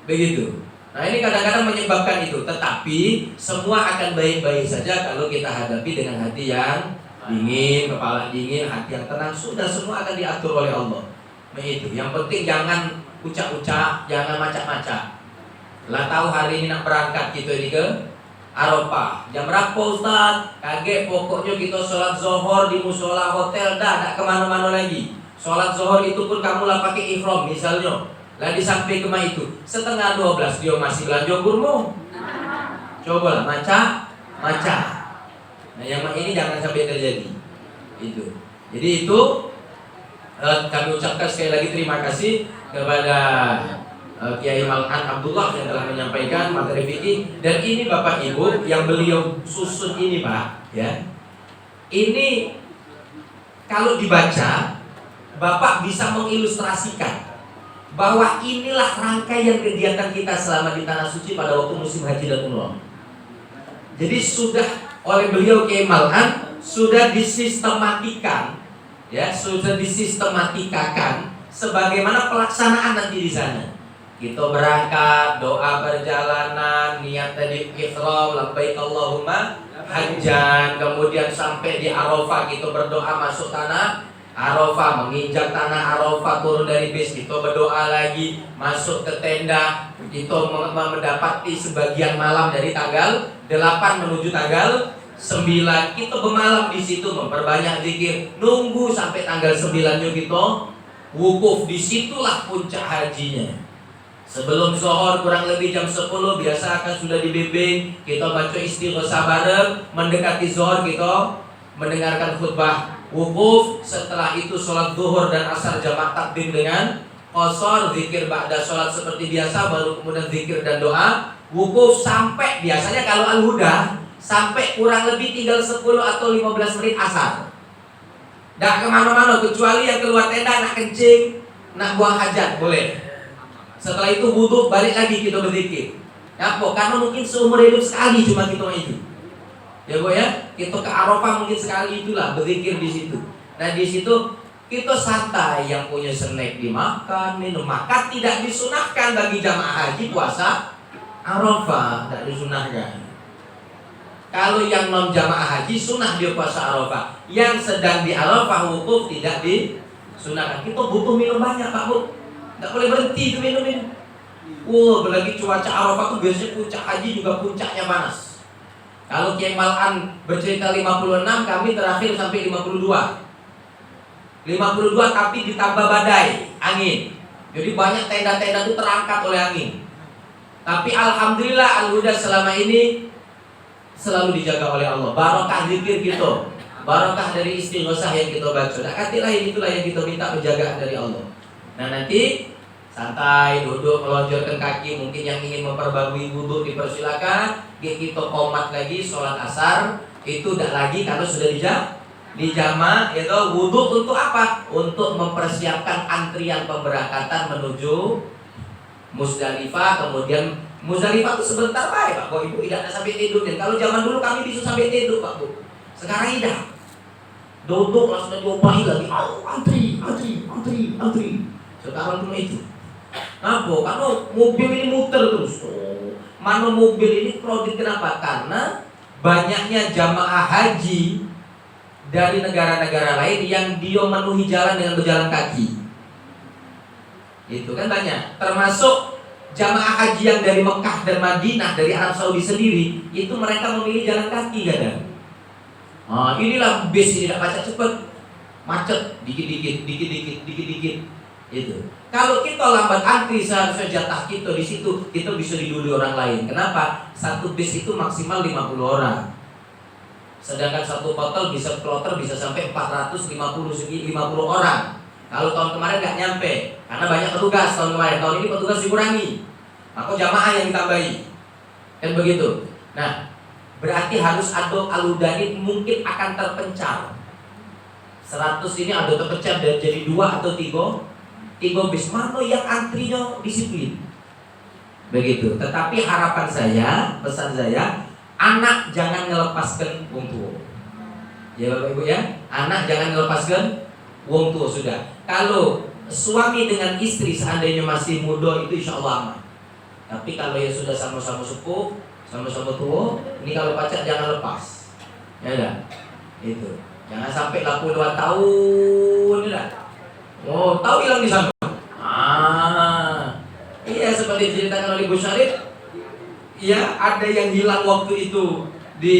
Begitu. Nah ini kadang-kadang menyebabkan itu. Tetapi semua akan baik-baik saja kalau kita hadapi dengan hati yang dingin, kepala dingin, hati yang tenang. Sudah semua akan diatur oleh Allah. Itu. Yang penting jangan ucap-ucap, jangan macam-macam. Lah tahu hari ini nak berangkat kita ini ke Arafah. Jam berapa Ustaz? Kaget, pokoknya kita sholat zuhur di musola hotel, dah kemana-mana lagi. Sholat zuhur itu pun kamu lah pakai ihram misalnya. Lah sampai ke itu setengah 12 dia masih belanja kurma. Coba lah maca. Nah yang ini jangan sampai terjadi. Itu. Jadi itu kami ucapkan sekali lagi terima kasih kepada Kiai Malhan Abdullah yang telah menyampaikan materi fikih. Dan ini Bapak Ibu yang beliau susun ini Pak, ya. Ini kalau dibaca Bapak bisa mengilustrasikan bahwa inilah rangkaian kegiatan kita selama di Tanah Suci pada waktu musim haji dan umrah. Jadi sudah oleh beliau Kiai Malhan sudah disistematikan, ya, sudah disistematikan sebagaimana pelaksanaan nanti di sana. Kita berangkat, doa perjalanan, niat tadi ihram, labbaik Allahumma hajjan, kemudian sampai di Arafah kita berdoa masuk tanah Arafah, menginjak tanah Arafah, turun dari bis kita berdoa lagi, masuk ke tenda, kita mendapati sebagian malam dari tanggal 8 menuju tanggal 9, kita bermalam di situ memperbanyak zikir, nunggu sampai tanggal 9-nya kita wukuf. Disitulah puncak hajinya. Sebelum zuhur kurang lebih jam 10 biasa akan sudah dibimbing, kita baca istighosah bareng, mendekati zuhur kita mendengarkan khutbah wukuf. Setelah itu sholat zuhur dan asar jamak takdim dengan qasar, zikir ba'da sholat seperti biasa, baru kemudian zikir dan doa, wukuf sampai biasanya kalau al-huda sampai kurang lebih tinggal 10 atau 15 menit asar. Nggak kemana-mana kecuali yang keluar tenda nak kencing, nak buang hajat boleh. Setelah itu wudhu balik lagi kita berzikir. Kenapa? Karena mungkin seumur hidup sekali cuma kita itu. Ya Bu ya, kita ke Arafah mungkin sekali itulah berzikir di situ. Nah di situ kita santai, yang punya snack dimakan, minum. Maka tidak disunahkan bagi jamaah haji puasa Arafah, tidak disunahkan. Kalau yang non jamaah haji sunah dia puasa Arafah. Yang sedang di Arafah wukuf tidak disunahkan. Kita butuh minum banyak Pak Bu, tidak boleh berhenti itu minum. Wah, apalagi cuaca Arafah tuh biasanya puncak haji juga puncaknya panas. Kalau Kiai Mal'an bercerita 56, kami terakhir sampai 52 tapi ditambah badai, angin. Jadi banyak tenda-tenda itu terangkat oleh angin. Tapi alhamdulillah al-huda selama ini selalu dijaga oleh Allah. Barokah zikir kita, barokah dari istighosah yang kita baca. Nah, katilah itulah yang kita minta penjagaan dari Allah. Nah nanti santai, duduk, melonjorkan kaki. Mungkin yang ingin memperbarui wudhu dipersilakan. Kita komat lagi sholat asar. Itu tidak lagi kalau sudah dijama. Itu wudhu untuk apa? Untuk mempersiapkan antrian pemberangkatan menuju Musdalifah. Kemudian Musdalifah itu sebentar baik Pak. Kok Ibu tidak sampai tidur. Dan kalau zaman dulu kami bisa sampai tidur Pak Bu. Sekarang tidak. Duduk langsung diobahi lagi. Antri. Sekarang cuma itu. Kenapa? Karena mobil ini muter terus. Mana mobil ini kredit, kenapa? Karena banyaknya jamaah haji dari negara-negara lain yang dia memenuhi jalan dengan berjalan kaki. Itu kan banyak. Termasuk jamaah haji yang dari Mekah dan Madinah, dari Arab Saudi sendiri, itu mereka memilih jalan kaki kadang. Nah, inilah bis ini tidak baca cepat, macet, dikit-dikit. Itu. Kalau kita lambat antri, seharusnya jatah kita di situ, kita bisa didului orang lain. Kenapa? Satu bis itu maksimal 50 orang. Sedangkan satu kloter bisa sampai 450 orang. Kalau tahun kemarin nggak nyampe, karena banyak petugas tahun kemarin. Tahun ini petugas dikurangi, maka jamaah yang ditambahi. Kan begitu. Nah, berarti harus ada al-hudani mungkin akan terpencar. 100 ini ada terpecah dan jadi 2 atau 3 bis, mana yang antrinya disiplin. Begitu. Tetapi harapan saya, pesan saya, anak jangan melepaskan wong tua. Ya Bapak Ibu ya, anak jangan melepaskan wong tua sudah. Kalau suami dengan istri seandainya masih muda itu insya Allah aman. Tapi kalau ya sudah sama-sama sepuh, sama-sama tua, ini kalau pacar jangan lepas. Ya dah. Itu. Jangan sampai 82 tahun ya. Oh, tahu hilang di sana. Iya seperti diceritakan oleh Bu Syarif. Ya, ada yang hilang waktu itu di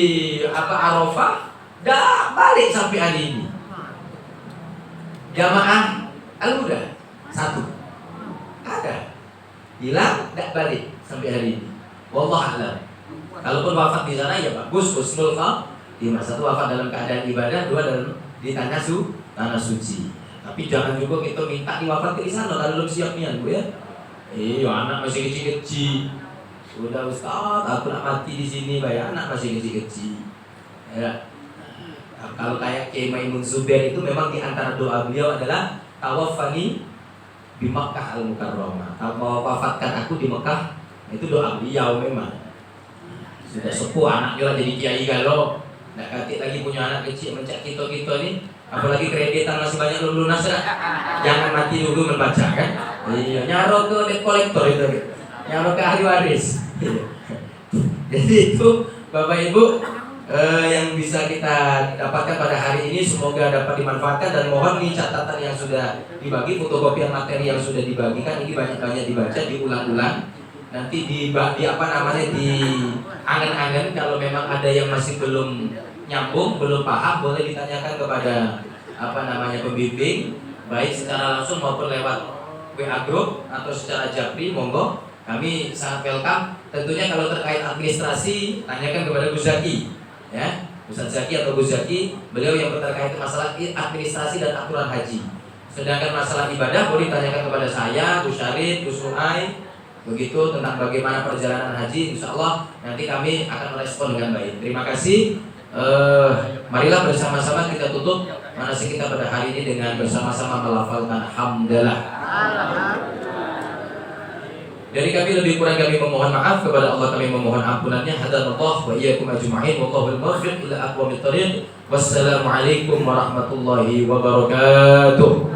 Arafah, dah balik sampai hari ini. Jamaah al-huda 1 ada hilang, dah balik sampai hari ini. Wallahu a'lam. Kalaupun wafat di sana ya bagus, husnul khatimah. 1 wafat dalam keadaan ibadah, 2 dalam di tanah suci. Tapi jangan juga kita minta diwafatkan di sana kalau belum siap nian Bu ya. Anak masih kecil-kecil. Sudah Ustaz, aku nak mati di sini, bayar anak masih kecil-kecil. Ya. Kalau kayak Kiai Maimun Zubair itu memang di antara doa beliau adalah tawaffani di Makkah al-Mukarramah. Kalau wafatkan aku di Mekah, itu doa beliau memang. Sudah sepuh anaknya lah jadi kiai galau. Nggak katik lagi punya anak kecil mencak kita ini. Apalagi kreditan masih banyak belum lunas lah. Jangan mati dulu membaca kan. Iya, nyaro ke debt collector itu. Nyaro ke ahli waris. Jadi itu Bapak Ibu yang bisa kita dapatkan pada hari ini, semoga dapat dimanfaatkan. Dan mohon nih catatan yang sudah dibagi, fotokopian materi yang sudah dibagikan ini banyak-banyak dibaca, diulang-ulang. Nanti di angan-angan kalau memang ada yang masih belum nyambung, belum paham, boleh ditanyakan kepada pembimbing, baik secara langsung maupun lewat WA group atau secara japri, monggo. Kami sangat welcome. Tentunya kalau terkait administrasi, tanyakan kepada Gus Zaki, ya, Ustaz Zaki atau Gus Zaki, beliau yang terkait masalah administrasi dan aturan haji. Sedangkan masalah ibadah boleh ditanyakan kepada saya, Bu Syarif, Bu Suhai, begitu tentang bagaimana perjalanan haji. Insya Allah nanti kami akan merespon dengan baik. Terima kasih. Marilah bersama-sama kita tutup manasik kita pada hari ini dengan bersama-sama melafalkan hamdalah. Dari kami lebih kurang kami memohon maaf, kepada Allah kami memohon ampunannya. Hadanallah wa iyyakum ajma'in wallahul muwaffiq ila aqwamit thoriq. Wassalamualaikum warahmatullahi wabarakatuh.